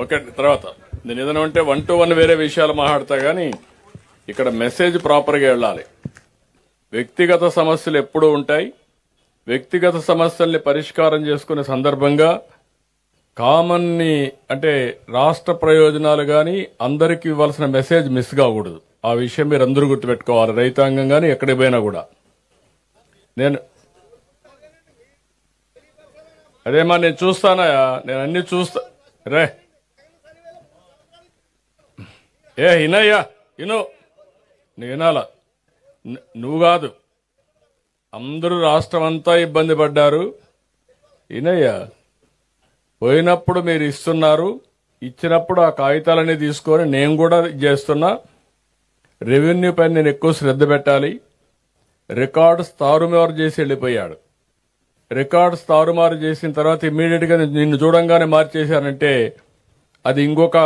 Okay తర్వాత నేను ఏదైనా ఉంటే 1-to-1 వేరే విషయాలు మాట్లాడతా గానీ ఇక్కడ మెసేజ్ ప్రాపర్గా వెళ్ళాలి. వ్యక్తిగత సమస్యలు ఎప్పుడూ ఉంటాయి. వ్యక్తిగత సమస్యల్ని పరిష్కారం చేసుకునే సందర్భంగా కామన్ ని అంటే రాష్ట్ర ప్రయోజనాలు గాని అందరికీ ఇవ్వాల్సిన మెసేజ్ మిస్ కాకూడదు. ఆ విషయం మీరు అందరూ గుర్తుపెట్టుకోవాలి. రైతాంగం గాని ఎక్కడికి పోయినా కూడా నేను అదేమా నేను చూస్తానయా, నేను అన్ని చూస్తా రే హినయ్యా ఇను నువ్వు వినాలా, నువ్వు కాదు అందరూ రాష్ట్రం అంతా ఇబ్బంది పడ్డారు. ఇనయ్యా పోయినప్పుడు మీరు ఇస్తున్నారు, ఇచ్చినప్పుడు ఆ కాగితాలన్నీ తీసుకొని నేను కూడా చేస్తున్నా. రెవెన్యూ పైన నేను ఎక్కువ శ్రద్ధ పెట్టాలి. రికార్డ్స్ తారుమారు చేసి వెళ్ళిపోయాడు. రికార్డ్స్ తారుమారు చేసిన తర్వాత ఇమ్మీడియట్ గా నిన్ను చూడంగానే మార్చేశానంటే అది ఇంకొక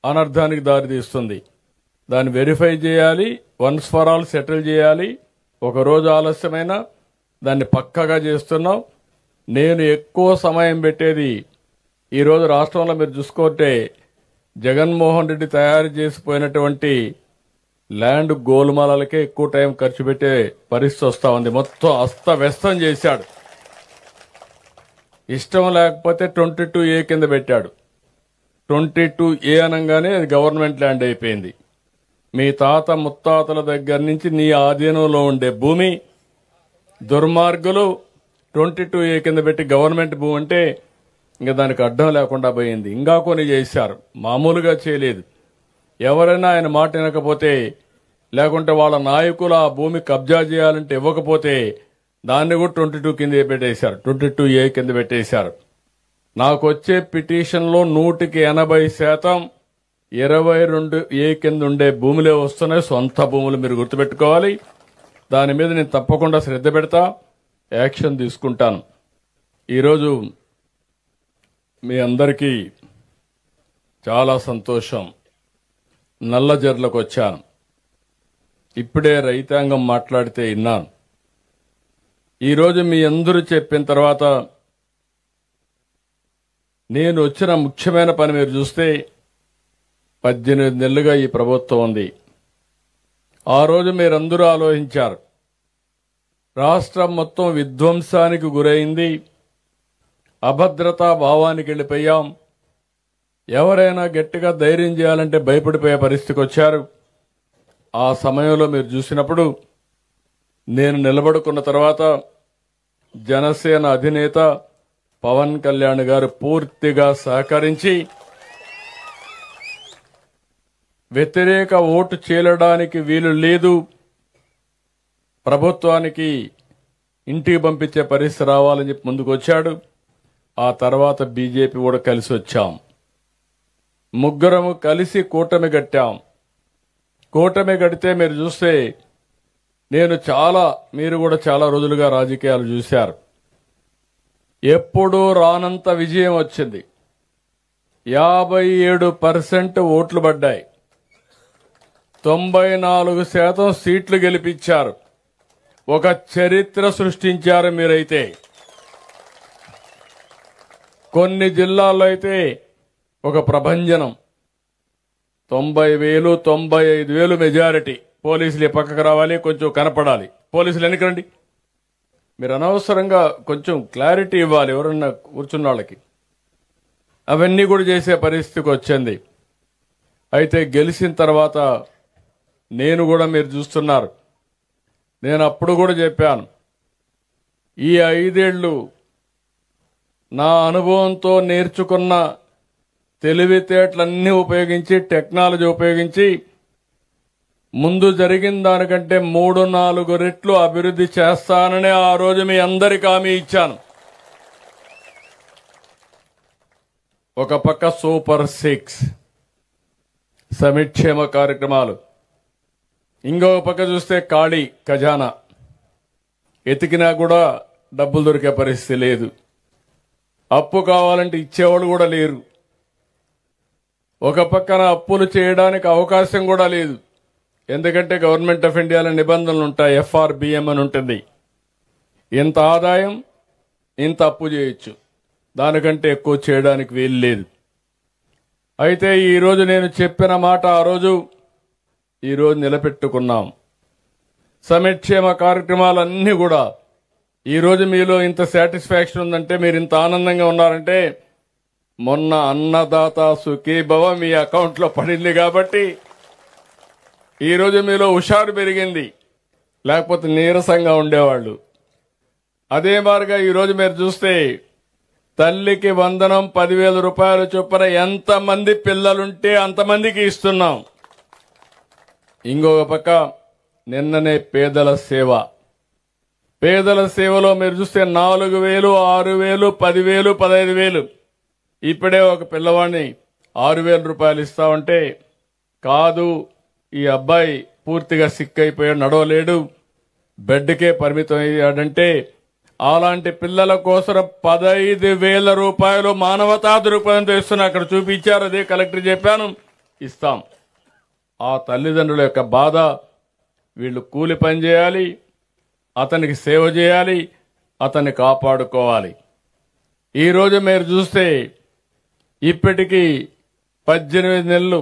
అనర్థానికి దారితీస్తుంది. దాన్ని వెరిఫై చేయాలి, వన్స్ ఫర్ ఆల్ సెటిల్ చేయాలి. ఒక రోజు ఆలస్యమైనా దాన్ని పక్కగా చేస్తున్నాం. నేను ఎక్కువ సమయం పెట్టేది ఈరోజు రాష్ట్రంలో మీరు చూసుకుంటే జగన్మోహన్ రెడ్డి తయారు చేసిపోయినటువంటి ల్యాండ్ గోల్మాలకే ఎక్కువ టైం ఖర్చు పెట్టే పరిస్థితి వస్తా ఉంది. మొత్తం అస్తవ్యస్తం చేశాడు. ఇష్టం లేకపోతే 22A కింద పెట్టాడు. 22A అనగానే అది గవర్నమెంట్ ల్యాండ్ అయిపోయింది. మీ తాత ముత్తాతల దగ్గర నుంచి నీ ఆధీనంలో ఉండే భూమి దుర్మార్గులు 22A కింద పెట్టి గవర్నమెంట్ భూమి అంటే ఇంకా దానికి అడ్డం లేకుండా పోయింది. ఇంకా కొన్ని చేశారు, మామూలుగా చేయలేదు. ఎవరైనా ఆయన మాట వినకపోతే లేకుంటే వాళ్ళ నాయకులు ఆ భూమి కబ్జా చేయాలంటే ఇవ్వకపోతే దాన్ని కూడా 22 కింద పెట్టేశారు, 22A కింద పెట్టేశారు. నాకు వచ్చే పిటిషన్లో 100% 22A కింద ఉండే భూములే వస్తున్నాయి. సొంత భూములు మీరు గుర్తుపెట్టుకోవాలి. దాని మీద నేను తప్పకుండా శ్రద్ధ పెడతా, యాక్షన్ తీసుకుంటాను. ఈరోజు మీ అందరికీ చాలా సంతోషం. నల్లజర్లకు వచ్చాను. ఇప్పుడే రైతాంగం మాట్లాడితే విన్నాను. ఈరోజు మీ అందరూ చెప్పిన తర్వాత నేను వచ్చిన ముఖ్యమైన పని మీరు చూస్తే 18 నెలలుగా ఈ ప్రభుత్వం ఉంది. ఆ రోజు మీరందరూ ఆలోచించారు. రాష్ట్రం మొత్తం విధ్వంసానికి గురైంది. అభద్రతా భావానికి వెళ్ళిపోయాం. ఎవరైనా గట్టిగా ధైర్యం చేయాలంటే భయపడిపోయే పరిస్థితికి వచ్చారు. ఆ సమయంలో మీరు చూసినప్పుడు నేను నిలబడుకున్న తర్వాత జనసేన అధినేత పవన్ కళ్యాణ్ గారు పూర్తిగా సహకరించి వ్యతిరేక ఓటు చీలడానికి వీలు లేదు, ప్రభుత్వానికి ఇంటికి పంపించే పరిస్థితి రావాలని చెప్పి ముందుకు వచ్చాడు. ఆ తర్వాత బీజేపీ కూడా కలిసి వచ్చాం. ముగ్గురము కలిసి కూటమి కట్టాం. కూటమి కడితే మీరు చూస్తే మీరు కూడా చాలా రోజులుగా రాజకీయాలు చూశారు. ఎప్పుడూ రానంత విజయం వచ్చింది. 57% ఓట్లు పడ్డాయి. 94% సీట్లు గెలిపించారు. ఒక చరిత్ర సృష్టించారు మీరైతే. కొన్ని జిల్లాల్లో అయితే ఒక ప్రభంజనం 90,000 95,000 మెజారిటీ. పోలీసులు పక్కకు రావాలి, కొంచెం కనపడాలి. పోలీసులు ఎన్నికరండి. మీరు అనవసరంగా కొంచెం క్లారిటీ ఇవ్వాలి ఎవరన్నా కూర్చున్న వాళ్ళకి. అవన్నీ కూడా చేసే పరిస్థితికి వచ్చింది. అయితే గెలిచిన తర్వాత నేను కూడా మీరు చూస్తున్నారు, నేను అప్పుడు కూడా చెప్పాను, ఈ 5 ఏళ్లు నా అనుభవంతో నేర్చుకున్న తెలివితేటలన్నీ ఉపయోగించి టెక్నాలజీ ఉపయోగించి ముందు జరిగిన దానికంటే 3-4 రెట్లు అభివృద్ధి చేస్తానని ఆ రోజు మీ అందరికీ హామీ ఇచ్చాను. ఒక పక్క సూపర్ 6 సంక్షేమ కార్యక్రమాలు, ఇంకో పక్క చూస్తే ఖాళీ ఖజానా, ఎతికినా కూడా డబ్బులు దొరికే పరిస్థితి లేదు. అప్పు కావాలంటే ఇచ్చేవాళ్ళు కూడా లేరు. ఒక పక్కన అప్పులు చేయడానికి అవకాశం కూడా లేదు. ఎందుకంటే గవర్నమెంట్ ఆఫ్ ఇండియాలో నిబంధనలు ఉంటాయి. FRBM అని ఉంటుంది. ఇంత ఆదాయం ఇంత అప్పు చేయొచ్చు, దానికంటే ఎక్కువ చేయడానికి వీలు లేదు. అయితే ఈరోజు నేను చెప్పిన మాట ఆ రోజు ఈరోజు నిలబెట్టుకున్నాం. సంక్షేమ కార్యక్రమాలన్నీ కూడా ఈరోజు మీలో ఇంత సాటిస్ఫాక్షన్ ఉందంటే, మీరు ఇంత ఆనందంగా ఉన్నారంటే మొన్న అన్నదాత సుఖీభవ మీ అకౌంట్లో పడింది కాబట్టి ఈరోజు మీలో హుషారు పెరిగింది. లేకపోతే నీరసంగా ఉండేవాళ్ళు. అదే మాదిరిగా ఈరోజు మీరు చూస్తే తల్లికి వందనం 10,000 రూపాయలు చొప్పున ఎంతమంది పిల్లలుంటే అంతమందికి ఇస్తున్నాం. ఇంకొక పక్క నిన్ననే పేదల సేవ, పేదల సేవలో మీరు చూస్తే 4,000, 6,000, 10,000, 15,000. ఇప్పుడే ఒక పిల్లవాడిని 6,000 రూపాయలు ఇస్తామంటే, కాదు ఈ అబ్బాయి పూర్తిగా సిక్ అయిపోయాడు, నడవలేడు, బెడ్కే పరిమితం అయ్యాడంటే అలాంటి పిల్లల కోసం 15,000 రూపాయలు మానవతా దృక్పథంతో ఇస్తున్నా. అక్కడ చూపించారు, అదే కలెక్టర్ చెప్పాను, ఇస్తాం. ఆ తల్లిదండ్రుల యొక్క బాధ, వీళ్ళు కూలి పని చేయాలి, అతనికి సేవ చేయాలి, అతన్ని కాపాడుకోవాలి. ఈరోజు మీరు చూస్తే ఇప్పటికీ 18 నెలలు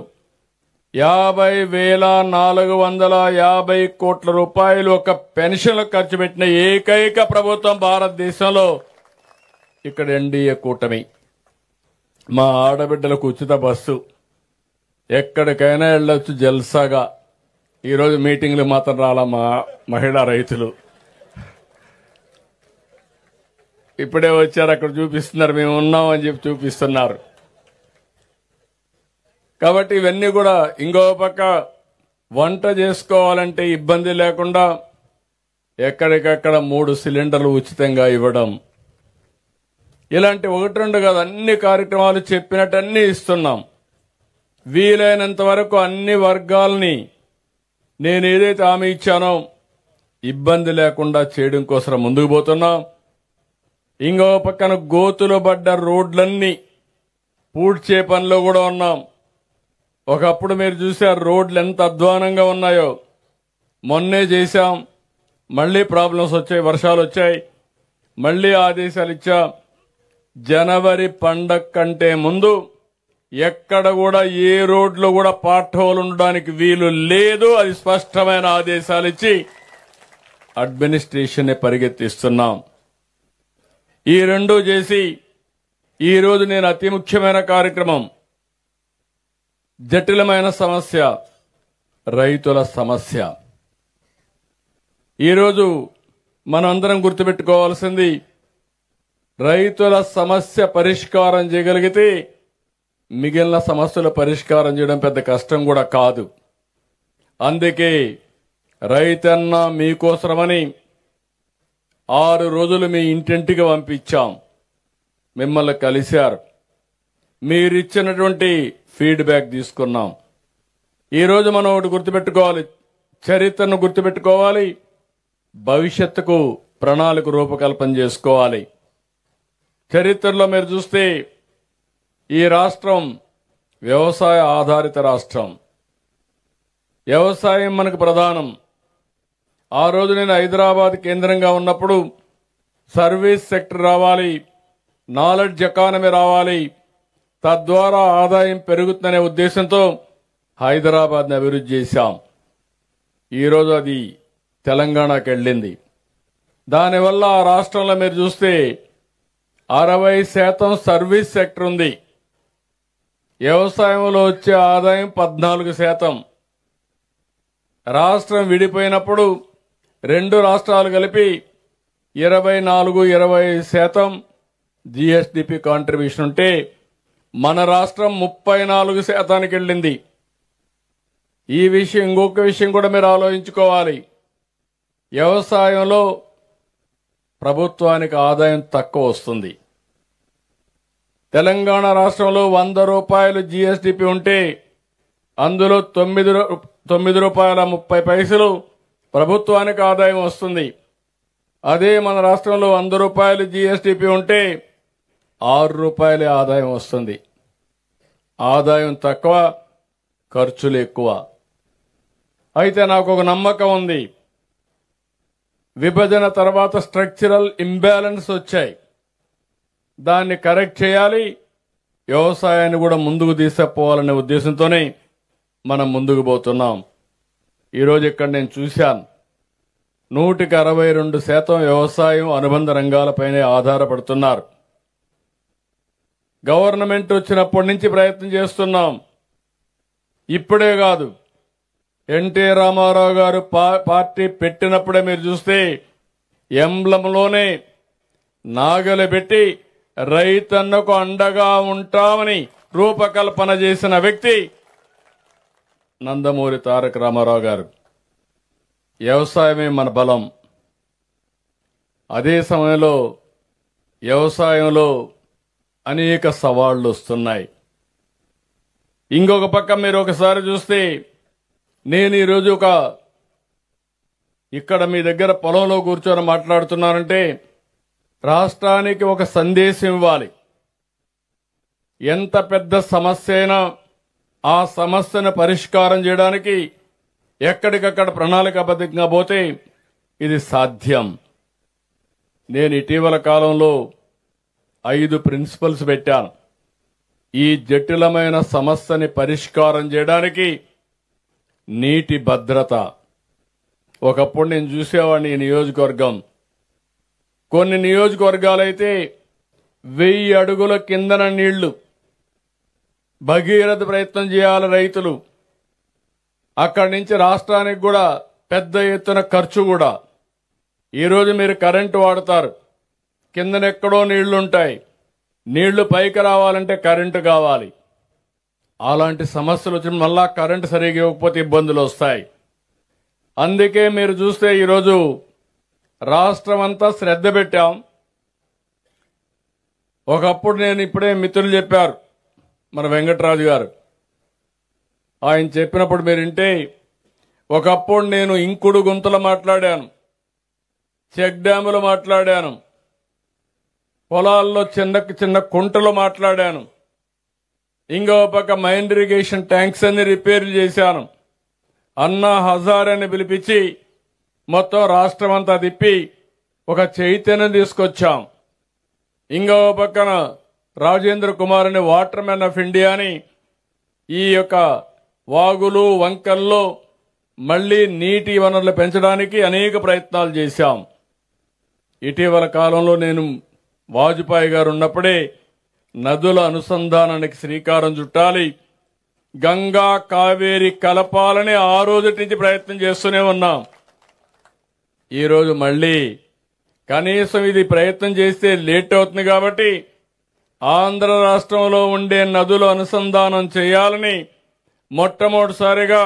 50,450 కోట్ల రూపాయలు ఒక పెన్షన్లకు ఖర్చు పెట్టిన ఏకైక ప్రభుత్వం భారతదేశంలో ఇక్కడ ఎన్డీఏ కూటమి. మా ఆడబిడ్డలకు ఉచిత బస్సు, ఎక్కడికైనా వెళ్ళొచ్చు జల్సాగా. ఈరోజు మీటింగ్లు మాత్రం రాలా మా మహిళా రైతులు. ఇప్పుడే వచ్చారు, అక్కడ చూపిస్తున్నారు, మేము ఉన్నామని చెప్పి చూపిస్తున్నారు. కాబట్టి ఇవన్నీ కూడా, ఇంకో పక్క వంట చేసుకోవాలంటే ఇబ్బంది లేకుండా ఎక్కడికక్కడ 3 సిలిండర్లు ఉచితంగా ఇవ్వడం, ఇలాంటి 1-2 కాదు, అన్ని కార్యక్రమాలు చెప్పినట్టు అన్ని ఇస్తున్నాం. వీలైనంత వరకు అన్ని వర్గాల్ని నేను ఏదైతే హామీ ఇచ్చానో ఇబ్బంది లేకుండా చేయడం కోసం ముందుకు పోతున్నాం. ఇంకో పక్కన గోతులు పడ్డ రోడ్లన్నీ పూడ్చే పనిలో కూడా ఉన్నాం. ఒకప్పుడు మీరు చూశారు రోడ్లు ఎంత అధ్వానంగా ఉన్నాయో, మొన్నే చేశాం. మళ్లీ ప్రాబ్లమ్స్ వచ్చాయి, వర్షాలు వచ్చాయి, మళ్లీ ఆదేశాలు ఇచ్చా. జనవరి పండగ కంటే ముందు ఎక్కడ కూడా ఏ రోడ్లో కూడా పార్ట్ హోల్ ఉండడానికి వీలు లేదు. అది స్పష్టమైన ఆదేశాలు ఇచ్చి అడ్మినిస్ట్రేషన్ పరిగెత్తిస్తున్నాం. ఈ రెండు చేసి ఈరోజు నేను అతి ముఖ్యమైన కార్యక్రమం, జటిలమైన సమస్య, రైతుల సమస్య. ఈరోజు మనందరం గుర్తుపెట్టుకోవాల్సింది, రైతుల సమస్య పరిష్కారం చేయగలిగితే మిగిలిన సమస్యల పరిష్కారం చేయడం పెద్ద కష్టం కూడా కాదు. అందుకే రైతన్న మీకోసమని 6 రోజులు మీ ఇంటింటికి పంపించాం. మిమ్మల్ని కలిశారు, మీరిచ్చినటువంటి ఫీడ్బ్యాక్ తీసుకున్నాం. ఈరోజు మనం ఒకటి గుర్తుపెట్టుకోవాలి, చరిత్రను గుర్తుపెట్టుకోవాలి, భవిష్యత్తుకు ప్రణాళిక రూపకల్పన చేసుకోవాలి. చరిత్రలో మీరు చూస్తే ఈ రాష్ట్రం వ్యవసాయ ఆధారిత రాష్ట్రం. వ్యవసాయం మనకు ప్రధానం. ఆ రోజు నేను హైదరాబాద్ కేంద్రంగా ఉన్నప్పుడు సర్వీస్ సెక్టర్ రావాలి, నాలెడ్జ్ ఎకానమీ రావాలి, తద్వారా ఆదాయం పెరుగుతుందనే ఉద్దేశంతో హైదరాబాద్ని అభివృద్ధి చేశాం. ఈరోజు అది తెలంగాణకు వెళ్ళింది. దానివల్ల ఆ రాష్ట్రంలో మీరు చూస్తే 60% సర్వీస్ సెక్టర్ ఉంది. వ్యవసాయంలో వచ్చే ఆదాయం 14%. రాష్ట్రం విడిపోయినప్పుడు 2 రాష్ట్రాలు కలిపి 24-25% జీఎస్డీపీ కాంట్రిబ్యూషన్ ఉంటే మన రాష్ట్రం 34%కి వెళ్ళింది. ఈ విషయం, ఇంకొక విషయం కూడా మీరు ఆలోచించుకోవాలి. వ్యవసాయంలో ప్రభుత్వానికి ఆదాయం తక్కువ వస్తుంది. తెలంగాణ రాష్ట్రంలో 100 రూపాయలు జీఎస్డీపీ ఉంటే అందులో 9 రూపాయల 30 పైసలు ప్రభుత్వానికి ఆదాయం వస్తుంది. అదే మన రాష్ట్రంలో 100 రూపాయలు జీఎస్డీపీ ఉంటే 6 రూపాయలే ఆదాయం వస్తుంది. ఆదాయం తక్కువ, ఖర్చులు ఎక్కువ. అయితే నాకు ఒక నమ్మకం ఉంది, విభజన తర్వాత స్ట్రక్చరల్ ఇంబ్యాలెన్స్ వచ్చాయి, దాన్ని కరెక్ట్ చేయాలి. వ్యవసాయాన్ని కూడా ముందుకు తీసుకుపోవాలనే ఉద్దేశంతోనే మనం ముందుకు పోతున్నాం. ఈరోజు ఇక్కడ నేను చూశాను, 162% వ్యవసాయం అనుబంధ రంగాలపైనే ఆధారపడుతున్నారు. గవర్నమెంట్ వచ్చినప్పటి నుంచి ప్రయత్నం చేస్తున్నాం. ఇప్పుడే కాదు, ఎన్టీ రామారావు గారు పార్టీ పెట్టినప్పుడే మీరు చూస్తే ఎంబ్లంలోనే నాగలి పెట్టి రైతన్నకు అండగా ఉంటామని రూపకల్పన చేసిన వ్యక్తి నందమూరి తారక రామారావు గారు. వ్యవసాయమే మన బలం. అదే సమయంలో వ్యవసాయంలో అనేక సవాళ్లు వస్తున్నాయి. ఇంకొక పక్క మీరు ఒకసారి చూస్తే, నేను ఈరోజు ఇక్కడ మీ దగ్గర పొలంలో కూర్చొని మాట్లాడుతున్నానంటే రాష్ట్రానికి ఒక సందేశం ఇవ్వాలి. ఎంత పెద్ద సమస్య అయినా ఆ సమస్యను పరిష్కారం చేయడానికి ఎక్కడికక్కడ ప్రణాళికాబద్ధంగా పోతే ఇది సాధ్యం. నేను ఇటీవల కాలంలో 5 ప్రిన్సిపల్స్ పెట్టాను. ఈ జటిలమైన సమస్యని పరిష్కారం చేయడానికి నీటి భద్రత. ఒకప్పుడు నేను చూసేవాడిని, ఈ నియోజకవర్గం కొన్ని నియోజకవర్గాలైతే 1000 అడుగుల కిందన నీళ్లు, భగీరథ ప్రయత్నం చేయాలి రైతులు. అక్కడి నుంచి రాష్ట్రానికి కూడా పెద్ద ఎత్తున ఖర్చు కూడా. ఈరోజు మీరు కరెంటు వాడతారు, కిందనెక్కడో నీళ్లుంటాయి, నీళ్లు పైకి రావాలంటే కరెంటు కావాలి. అలాంటి సమస్యలు వచ్చి మళ్ళా కరెంటు సరిగ్గా ఇవ్వకపోతే ఇబ్బందులు వస్తాయి. అందుకే మీరు చూస్తే ఈరోజు రాష్ట్రం అంతా శ్రద్ధ పెట్టాం. ఒకప్పుడు నేను ఇప్పుడే మిత్రులు చెప్పారు, మన వెంకటరాజు గారు, ఆయన చెప్పినప్పుడు మీరు వింటే, ఒకప్పుడు నేను ఇంకుడు గుంతలు మాట్లాడాను, చెక్ డ్యాములు మాట్లాడాను, పొలాల్లో చిన్న కుంటలు మాట్లాడాను, ఇంకో పక్క మైండ్ ఇరిగేషన్ ట్యాంక్స్ అన్ని రిపేర్లు చేశాను. అన్నా హజార్ అని పిలిపించి మొత్తం రాష్ట్రం అంతా తిప్పి ఒక చైతన్యం తీసుకొచ్చాం. ఇంకో పక్కన రాజేంద్ర కుమార్ అని వాటర్ మ్యాన్ ఆఫ్ ఇండియా అని ఈ యొక్క వాగులు వంకల్లో మళ్లీ నీటి వనరులు పెంచడానికి అనేక ప్రయత్నాలు చేశాం. ఇటీవల కాలంలో నేను వాజ్పేయి గారు ఉన్నప్పుడే నదుల అనుసంధానానికి శ్రీకారం చుట్టాలి, గంగా కావేరి కలపాలని ఆ రోజు నుంచి ప్రయత్నం చేస్తూనే ఉన్నాం. ఈరోజు మళ్లీ కనీసం ఇది ప్రయత్నం చేస్తే లేట్ అవుతుంది కాబట్టి ఆంధ్ర రాష్ట్రంలో ఉండే నదుల అనుసంధానం చేయాలని మొట్టమొదటిసారిగా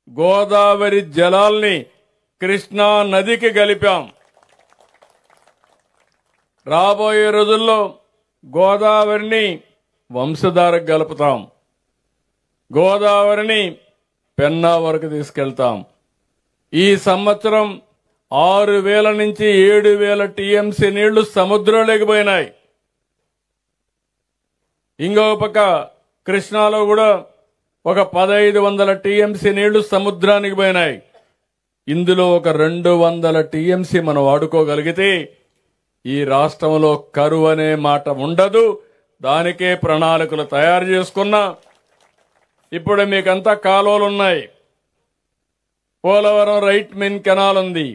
గోదావరి జలాల్ని కృష్ణా నదికి కలిపాం. రాబోయే రోజుల్లో గోదావరిని వంశధారకు కలుపుతాం, గోదావరిని పెన్నా వరకు తీసుకెళ్తాం. ఈ సంవత్సరం 6000 నుంచి 7000 టీఎంసీ నీళ్లు సముద్రంలోకి పోయినాయి. ఇంకో పక్క కృష్ణాలో కూడా ఒక 1500 టీఎంసీ నీళ్లు సముద్రానికి పోయినాయి. ఇందులో ఒక 200 టీఎంసీ మనం వాడుకోగలిగితే ఈ రాష్ట్రంలో కరువు అనే మాట ఉండదు. దానికే ప్రణాళికలు తయారు చేసుకున్నా. ఇప్పుడు మీకంతా కాలువలున్నాయి. పోలవరం రైట్ మెయిన్ కెనాల్ ఉంది.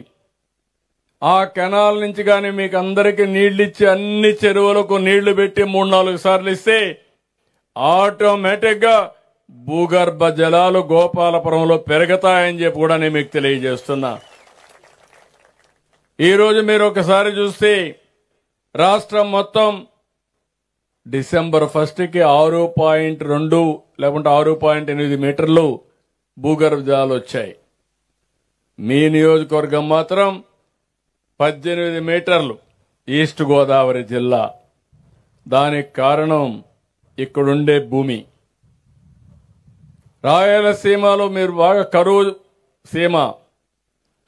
ఆ కెనాల్ నుంచి కానీ మీకు అందరికీ నీళ్లిచ్చి అన్ని చెరువులకు నీళ్లు పెట్టి 3-4 సార్లు ఇస్తే ఆటోమేటిక్ గా భూగర్భ జలాలు గోపాలపురంలో పెరుగుతాయని చెప్పి కూడా నేను మీకు తెలియజేస్తున్నా. ఈరోజు మీరు ఒకసారి చూస్తే రాష్ట్రం మొత్తం డిసెంబర్ 1కి 6.2 లేకుంటే 6.8 మీటర్లు భూగర్భ జలాలు వచ్చాయి. మీ నియోజకవర్గం మాత్రం 18 మీటర్లు, ఈస్ట్ గోదావరి జిల్లా. దానికి కారణం ఇక్కడుండే భూమి. రాయలసీమలో మీరు బాగా కరువు సీమ,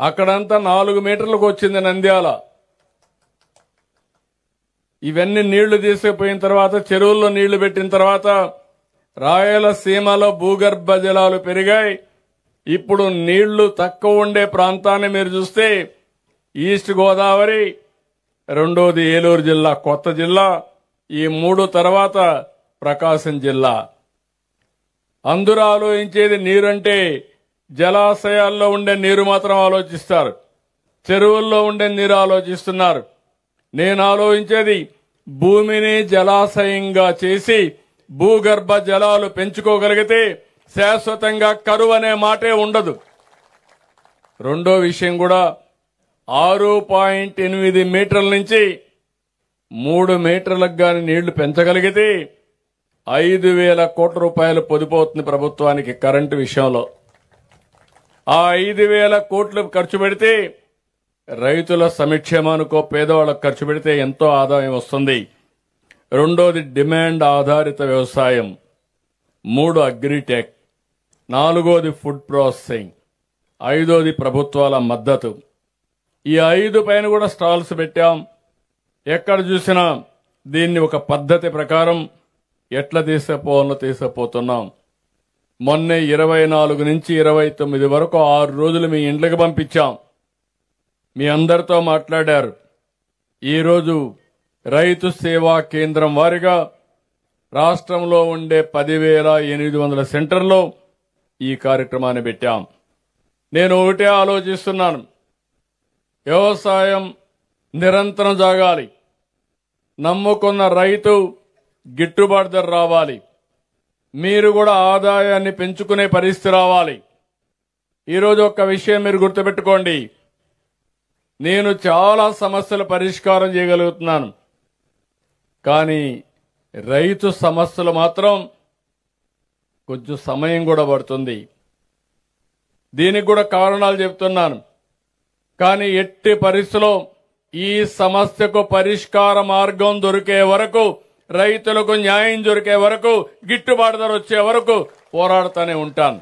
అక్కడంతా 4 మీటర్లకు వచ్చింది నంద్యాల. ఇవన్నీ నీళ్లు తీసుకుపోయిన తర్వాత, చెరువుల్లో నీళ్లు పెట్టిన తర్వాత రాయలసీమలో భూగర్భ జలాలు పెరిగాయి. ఇప్పుడు నీళ్లు తక్కువ ఉండే ప్రాంతాన్ని మీరు చూస్తే ఈస్ట్ గోదావరి, రెండోది ఏలూరు జిల్లా, కొత్త జిల్లా, ఈ 3 తర్వాత ప్రకాశం జిల్లా. అందరూ ఆలోచించేది నీరంటే జలాశయాల్లో ఉండే నీరు మాత్రం ఆలోచిస్తారు, చెరువుల్లో ఉండే నీరు ఆలోచిస్తున్నారు. నేను ఆలోచించేది భూమిని జలాశయంగా చేసి భూగర్భ జలాలు పెంచుకోగలిగితే శాశ్వతంగా కరువు అనే మాటే ఉండదు. రెండో విషయం కూడా 6.8 మీటర్ల నుంచి 3 మీటర్లకు గాని నీళ్లు పెంచగలిగితే 5,000 కోట్ల రూపాయలు పొదుపవుతుంది ప్రభుత్వానికి కరెంటు విషయంలో. ఆ 5,000 కోట్లు ఖర్చు పెడితే రైతుల సంక్షేమానికో పేదవాళ్ళకు ఖర్చు పెడితే ఎంతో ఆదాయం వస్తుంది. రెండోది డిమాండ్ ఆధారిత వ్యవసాయం, 3 అగ్రిటెక్, 4 ఫుడ్ ప్రాసెసింగ్, 5 ప్రభుత్వాల మద్దతు. ఈ 5 పైన కూడా స్టాల్స్ పెట్టాం. ఎక్కడ చూసినా దీన్ని ఒక పద్ధతి ప్రకారం ఎట్లా తీసుకుపోవాలో తీసుకుపోతున్నాం. మొన్నే 24 నుంచి 29 వరకు 6 రోజులు మీ ఇండ్లకు పంపించాం. మీ అందరితో మాట్లాడారు. ఈరోజు రైతు సేవా కేంద్రం వారిగా రాష్ట్రంలో ఉండే 10,800 సెంటర్లో ఈ కార్యక్రమాన్ని పెట్టాం. నేను ఒకటే ఆలోచిస్తున్నాను, వ్యవసాయం నిరంతరం సాగాలి. నమ్ముకున్న రైతు గిట్టుబాటు ధర రావాలి. మీరు కూడా ఆదాయాన్ని పెంచుకునే పరిస్థితి రావాలి. ఈరోజు ఒక్క విషయం మీరు గుర్తుపెట్టుకోండి, నేను చాలా సమస్యల పరిష్కారం చేయగలుగుతున్నాను, కానీ రైతు సమస్యలు మాత్రం కొంచెం సమయం కూడా పడుతుంది. దీనికి కూడా కారణాలు చెప్తున్నాను. కానీ ఎట్టి పరిస్థితిలో ఈ సమస్యకు పరిష్కార మార్గం దొరికే వరకు, రైతులకు న్యాయం దొరికే వరకు, గిట్టుబాటు ధర వచ్చే వరకు పోరాడుతూనే ఉంటాను.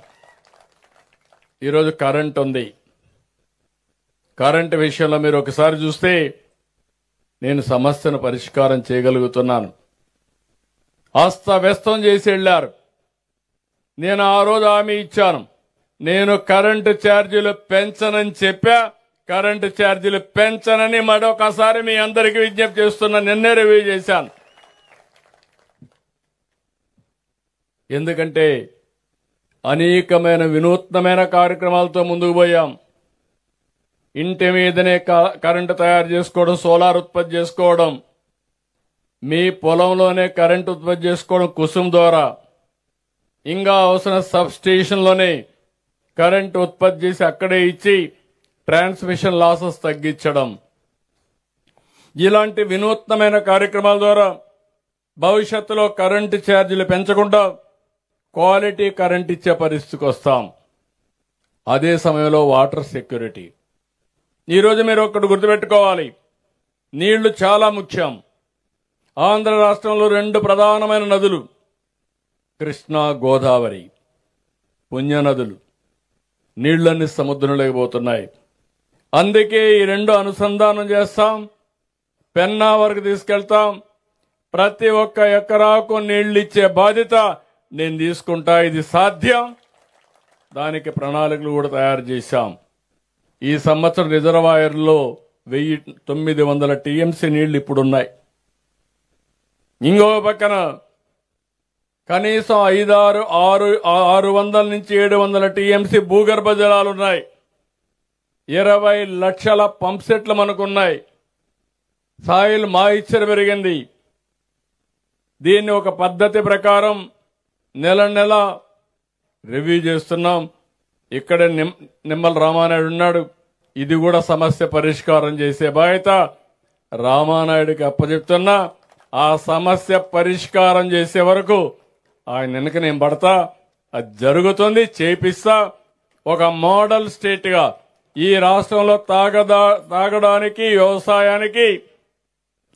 ఈరోజు కరెంట్ ఉంది. కరెంటు విషయంలో మీరు ఒకసారి చూస్తే నేను సమస్యను పరిష్కారం చేయగలుగుతున్నాను. అస్తవ్యస్తం చేసి వెళ్లారు. నేను ఆ రోజు హామీ ఇచ్చాను, నేను కరెంటు ఛార్జీలు పెంచనని చెప్పా. కరెంటు ఛార్జీలు పెంచనని మరొకసారి మీ అందరికీ విజ్ఞప్తి చేస్తున్నా. నిన్నే రివ్యూ చేశాను. ఎందుకంటే అనేకమైన వినూత్నమైన కార్యక్రమాలతో ముందుకు పోయాం. ఇంటి మీదనే కరెంటు తయారు చేసుకోవడం, సోలార్ ఉత్పత్తి చేసుకోవడం, మీ పొలంలోనే కరెంటు ఉత్పత్తి చేసుకోవడం కుసుమ్ ద్వారా, ఇంకా అవసరం సబ్ స్టేషన్లోనే కరెంటు ఉత్పత్తి చేసి అక్కడే ఇచ్చి ట్రాన్స్మిషన్ లాసెస్ తగ్గించడం, ఇలాంటి వినూత్నమైన కార్యక్రమాల ద్వారా భవిష్యత్తులో కరెంటు ఛార్జీలు పెంచకుండా క్వాలిటీ కరెంట్ ఇచ్చే పరిస్థితికి వస్తాం. అదే సమయంలో వాటర్ సెక్యూరిటీ. ఈరోజు మీరు ఒక్కటి గుర్తుపెట్టుకోవాలి, నీళ్లు చాలా ముఖ్యం. ఆంధ్ర రాష్ట్రంలో 2 ప్రధానమైన నదులు కృష్ణా, గోదావరి, పుణ్యనదులు. నీళ్లన్నీ సముద్రంలోకి పోతున్నాయి. అందుకే ఈ 2 అనుసంధానం చేస్తాం, పెన్నా వరకు తీసుకెళ్తాం. ప్రతి ఒక్క ఎకరాకు నీళ్లు ఇచ్చే బాధ్యత నేను తీసుకుంటా. ఇది సాధ్యం. దానికి ప్రణాళికలు కూడా తయారు చేశాం. ఈ సంవత్సరం రిజర్వాయర్లో 1,900 టీఎంసీ నీళ్లు ఇప్పుడున్నాయి. ఇంకో పక్కన కనీసం 600 నుంచి 700 టీఎంసీ భూగర్భ జలాలున్నాయి. 20 లక్షల పంప్ సెట్లు మనకున్నాయి. సాయిల్ మాయిశ్చర్ పెరిగింది. దీన్ని ఒక పద్ధతి ప్రకారం నెల నెల రివ్యూ చేస్తున్నాం. ఇక్కడ నిమ్మల రామానాయుడు ఉన్నాడు. ఇది కూడా సమస్య పరిష్కారం చేసే బాధ్యత రామానాయుడికి అప్పచెప్తున్నా. ఆ సమస్య పరిష్కారం చేసే వరకు ఆయన వెనక నేను పడతా. అది జరుగుతుంది, చేపిస్తా. ఒక మోడల్ స్టేట్ గా ఈ రాష్ట్రంలో తాగడానికి, వ్యవసాయానికి,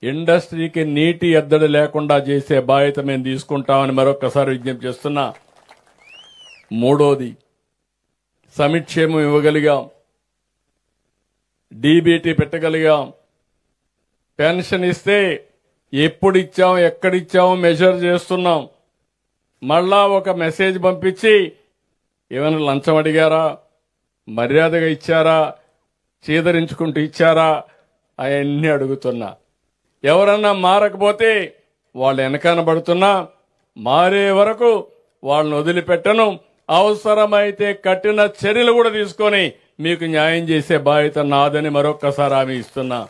ఇండస్ట్రీకి నీటి ఎద్దడి లేకుండా చేసే బాధ్యత మేము తీసుకుంటామని మరొకసారి విజ్ఞప్తి చేస్తున్నా. మూడోది, సంక్షేమం ఇవ్వగలిగాం, డీబీటీ పెట్టగలిగాం. పెన్షన్ ఇస్తే ఎప్పుడు ఇచ్చాం, ఎక్కడిచ్చామో మెజర్ చేస్తున్నాం. మళ్ళా ఒక మెసేజ్ పంపించి ఏమైనా లంచం అడిగారా, మర్యాదగా ఇచ్చారా, చీదరించుకుంటూ ఇచ్చారా, అవన్నీ అడుగుతున్నా. ఎవరన్నా మారకపోతే వాళ్ళు వెనకాన పడుతున్నా మారే వరకు వాళ్ళని వదిలిపెట్టను. అవసరమైతే కఠిన చర్యలు కూడా తీసుకొని మీకు న్యాయం చేసే బాధ్యత నాదని మరొక్కసారి హామీ ఇస్తున్నా.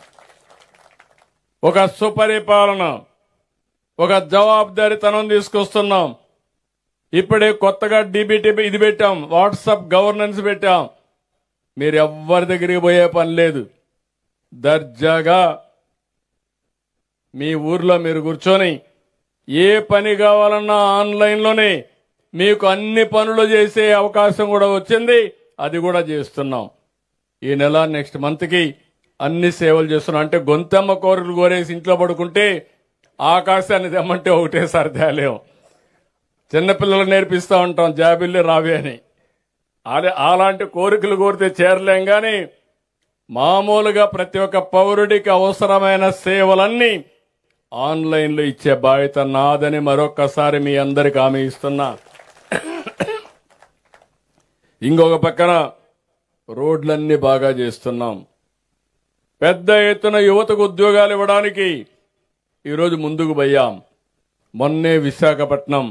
ఒక సుపరిపాలన, ఒక జవాబుదారీతనం తీసుకొస్తున్నాం. ఇప్పుడే కొత్తగా డీబీటీ ఇది పెట్టాం, వాట్సాప్ గవర్నెన్స్ పెట్టాం. మీరు ఎవ్వరి దగ్గరికి పోయే పని లేదు. దర్జాగా మీ ఊర్లో మీరు కూర్చొని ఏ పని కావాలన్నా ఆన్లైన్లోనే మీకు అన్ని పనులు చేసే అవకాశం కూడా వచ్చింది. అది కూడా చేస్తున్నాం. ఈ నెల నెక్స్ట్ మంత్కి అన్ని సేవలు చేస్తున్నాం. అంటే గొంతెమ్మ కోరికలు కోరేసి ఇంట్లో పడుకుంటే ఆకాశాన్ని తెమ్మంటే ఒకటేసారి తేలేం. చిన్నపిల్లలు నేర్పిస్తూ ఉంటాం జాబిల్లి రావి అని. అలాంటి కోరికలు కోరితే చేరలేం. కానీ మామూలుగా ప్రతి ఒక్క పౌరుడికి అవసరమైన సేవలన్నీ ఆన్లైన్లో ఇచ్చే బాధ్యత నాదని మరొక్కసారి మీ అందరికి హామీ ఇస్తున్నా. ఇంకొక పక్కన రోడ్లన్నీ బాగా చేస్తున్నాం. పెద్ద ఎత్తున యువతకు ఉద్యోగాలు ఇవ్వడానికి ఈరోజు ముందుకు పోయాం. మొన్నే విశాఖపట్నం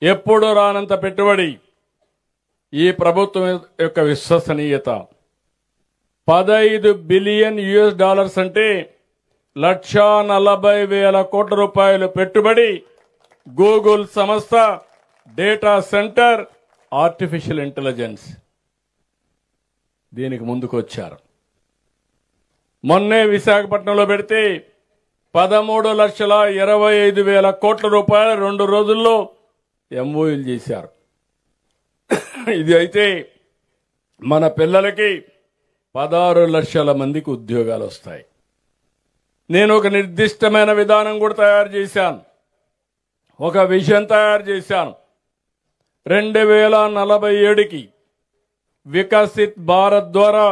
ఎప్పుడు రానంత పెట్టుబడి, ఈ ప్రభుత్వం యొక్క విశ్వసనీయత. $15 బిలియన్ అంటే ₹1,40,000 పెట్టుబడి. గూగుల్ సంస్థ, డేటా సెంటర్, ఆర్టిఫిషియల్ ఇంటెలిజెన్స్ దీనికి ముందుకు వచ్చారు. మొన్నే విశాఖపట్నంలో పెడితే $13,25,000 2 రోజుల్లో ఎంఓయూలు చేశారు. ఇది అయితే మన పిల్లలకి 16 లక్షల మందికి ఉద్యోగాలు వస్తాయి. నేను ఒక నిర్దిష్టమైన విధానం కూడా తయారు చేశాను, ఒక విజన్ తయారు చేశాను. 2047కి వికసిత్ భారత్ ద్వారా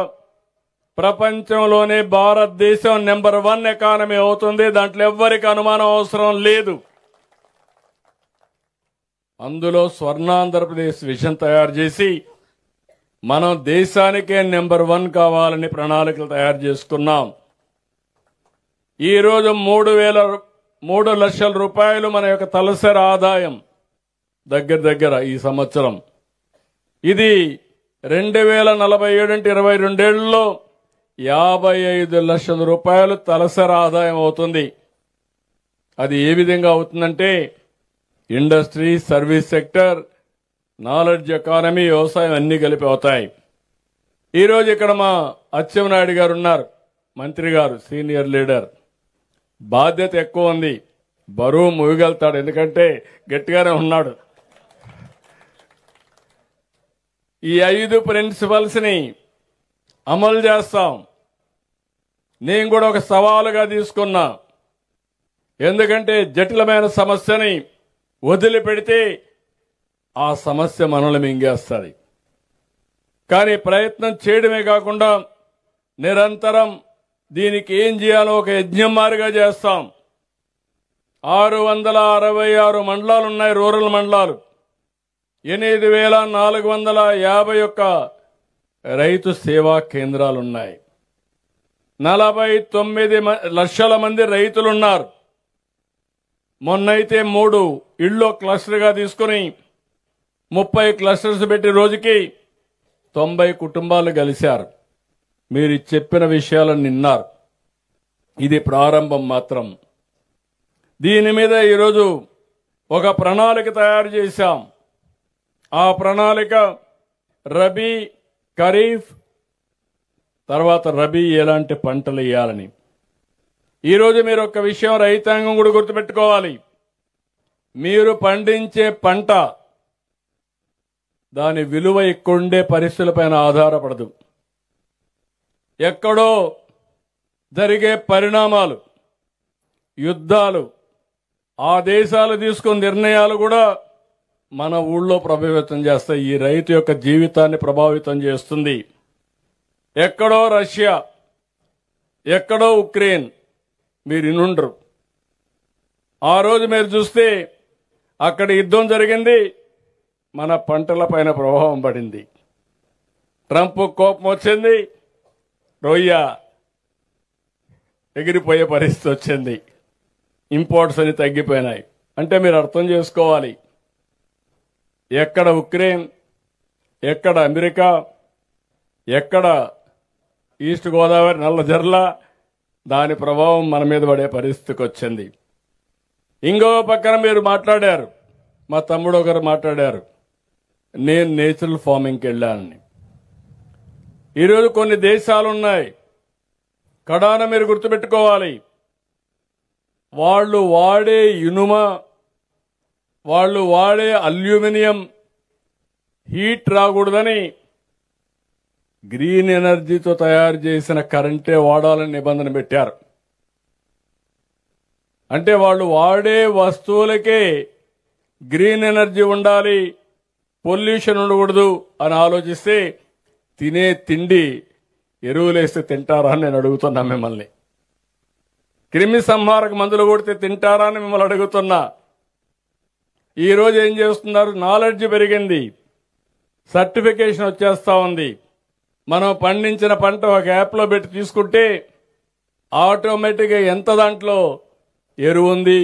ప్రపంచంలోనే భారతదేశం నెంబర్ 1 ఎకానమీ అవుతుంది. దాంట్లో ఎవ్వరికి అనుమానం అవసరం లేదు. అందులో స్వర్ణాంధ్రప్రదేశ్ విజన్ తయారు చేసి మనం దేశానికే నెంబర్ 1 కావాలని ప్రణాళికలు తయారు చేసుకున్నాం. ఈరోజు 3 లక్షల రూపాయలు మన యొక్క తలసరి ఆదాయం దగ్గర ఈ సంవత్సరం. ఇది 2047 అంటే 22 ఏళ్లలో $55 లక్షల తలసరి ఆదాయం అవుతుంది. అది ఏ విధంగా అవుతుందంటే industry, service sector, knowledge economy, వ్యవసాయం అన్ని కలిపి అవుతాయి. ఈరోజు ఇక్కడ మా అచ్చెన్నాయుడు గారు ఉన్నారు, మంత్రి గారు, సీనియర్ లీడర్. బాధ్యత ఎక్కువ ఉంది, బరువు మోయగలుగుతాడు, ఎందుకంటే గట్టిగానే ఉన్నాడు. ఈ 5 ప్రిన్సిపల్స్ ని అమలు చేస్తాం. నేను కూడా ఒక సవాలుగా తీసుకున్నా. ఎందుకంటే జటిలమైన సమస్యని వదిలిపెడితే ఆ సమస్య మనల్ని మింగేస్తుంది. కానీ ప్రయత్నం చేయడమే కాకుండా నిరంతరం దీనికి ఏం చేయాలో ఒక యజ్ఞం మారిగా చేస్తాం. 666 మండలాలు ఉన్నాయి, రూరల్ మండలాలు. 8,451 రైతు సేవా కేంద్రాలున్నాయి. 49 లక్షల మంది రైతులున్నారు. మొన్నైతే 3 ఇళ్ళు క్లస్టర్గా తీసుకుని 30 క్లస్టర్స్ పెట్టి రోజుకి 90 కుటుంబాలు కలిశారు. మీరు చెప్పిన విషయాలను విన్నారు. ఇది ప్రారంభం మాత్రం. దీని మీద ఈరోజు ఒక ప్రణాళిక తయారు చేశాం. ఆ ప్రణాళిక రబీ, ఖరీఫ్, తర్వాత రబీ ఎలాంటి పంటలు వేయాలని. ఈరోజు మీరు ఒక విషయం రైతాంగం కూడా గుర్తుపెట్టుకోవాలి. మీరు పండించే పంట దాని విలువ ఎక్కువండే పరిస్థితులపైన ఆధారపడదు. ఎక్కడో జరిగే పరిణామాలు, యుద్ధాలు, ఆ దేశాలు తీసుకున్న నిర్ణయాలు కూడా మన ఊళ్ళో ప్రభావితం చేస్తాయి. ఈ రైతు యొక్క జీవితాన్ని ప్రభావితం చేస్తుంది. ఎక్కడో రష్యా, ఎక్కడో ఉక్రెయిన్, మీరు ఇనుండరు. ఆ రోజు మీరు చూస్తే అక్కడ యుద్ధం జరిగింది, మన పంటల పైన ప్రభావం పడింది. ట్రంప్ కోపం వచ్చింది, రొయ్య ఎగిరిపోయే పరిస్థితి వచ్చింది. ఇంపోర్ట్స్ అని తగ్గిపోయినాయి. అంటే మీరు అర్థం చేసుకోవాలి, ఎక్కడ ఉక్రెయిన్, ఎక్కడ అమెరికా, ఎక్కడ ఈస్ట్ గోదావరి నల్లజర్ల, దాని ప్రభావం మన మీద పడే పరిస్థితికి వచ్చింది. ఇంకో పక్కన మీరు మాట్లాడారు, మా తమ్ముడు ఒకరు మాట్లాడారు, నేను నేచురల్ ఫార్మింగ్కి వెళ్ళానని. ఈరోజు కొన్ని దేశాలున్నాయి, కడాన మీరు గుర్తుపెట్టుకోవాలి, వాళ్ళు వాడే ఇనుమ, వాళ్ళు వాడే అల్యూమినియం హీట్ రాకూడదని గ్రీన్ ఎనర్జీతో తయారు చేసిన కరెంటే వాడాలని నిబంధన పెట్టారు. అంటే వాళ్ళు వాడే వస్తువులకే గ్రీన్ ఎనర్జీ ఉండాలి, పొల్యూషన్ ఉండకూడదు అని ఆలోచిస్తే తినే తిండి ఎరువులేస్తే తింటారా అని నేను అడుగుతున్నా మిమ్మల్ని. క్రిమి సంహారక మందులు కొడితే తింటారా అని మిమ్మల్ని అడుగుతున్నా. ఈరోజు ఏం చేస్తున్నారు, నాలెడ్జ్ పెరిగింది, సర్టిఫికేషన్ వచ్చేస్తా ఉంది. మనం పండించిన పంట ఒక యాప్లో పెట్టి తీసుకుంటే ఆటోమేటిక్గా ఎంత దాంట్లో ఎరువు ఉంది,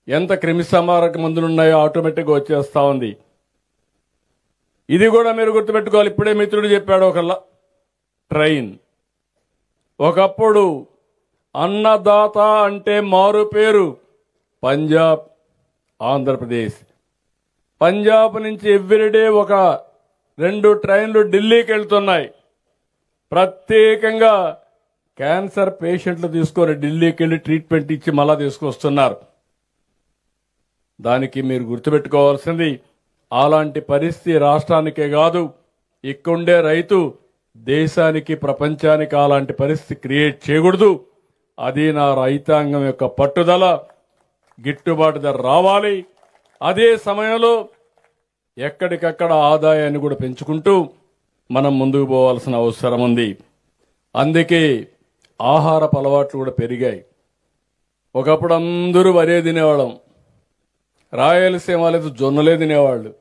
ఎంత క్రిమి సంహారక మందులు ఉన్నాయో ఆటోమేటిక్గా వచ్చేస్తా ఉంది. ఇది కూడా మీరు గుర్తుపెట్టుకోవాలి. ఇప్పుడే మిత్రుడు చెప్పాడు ఒక ట్రైన్. ఒకప్పుడు అన్నదాత అంటే మారు పేరు పంజాబ్, ఆంధ్రప్రదేశ్. పంజాబ్ నుంచి ఎవ్రీడే ఒక 2 ట్రైన్లు ఢిల్లీకి వెళ్తున్నాయి. ప్రత్యేకంగా క్యాన్సర్ పేషెంట్లు తీసుకొని ఢిల్లీకి వెళ్లి ట్రీట్మెంట్ ఇచ్చి మళ్ళా తీసుకొస్తున్నారు. దానికి మీరు గుర్తుపెట్టుకోవాల్సింది, అలాంటి పరిస్థితి రాష్ట్రానికే కాదు, ఇక్కడుండే రైతు దేశానికి, ప్రపంచానికి అలాంటి పరిస్థితి క్రియేట్ చేయకూడదు. అది నా రైతాంగం యొక్క పట్టుదల. గిట్టుబాటు ధర రావాలి. అదే సమయంలో ఎక్కడికక్కడ ఆదాయాన్ని కూడా పెంచుకుంటూ మనం ముందుకు పోవాల్సిన అవసరం ఉంది. అందుకే ఆహారపు అలవాట్లు కూడా పెరిగాయి. ఒకప్పుడు అందరూ వరే తినేవాళ్ళం, రాయలసీమ లేదు జొన్నలే తినేవాళ్ళు,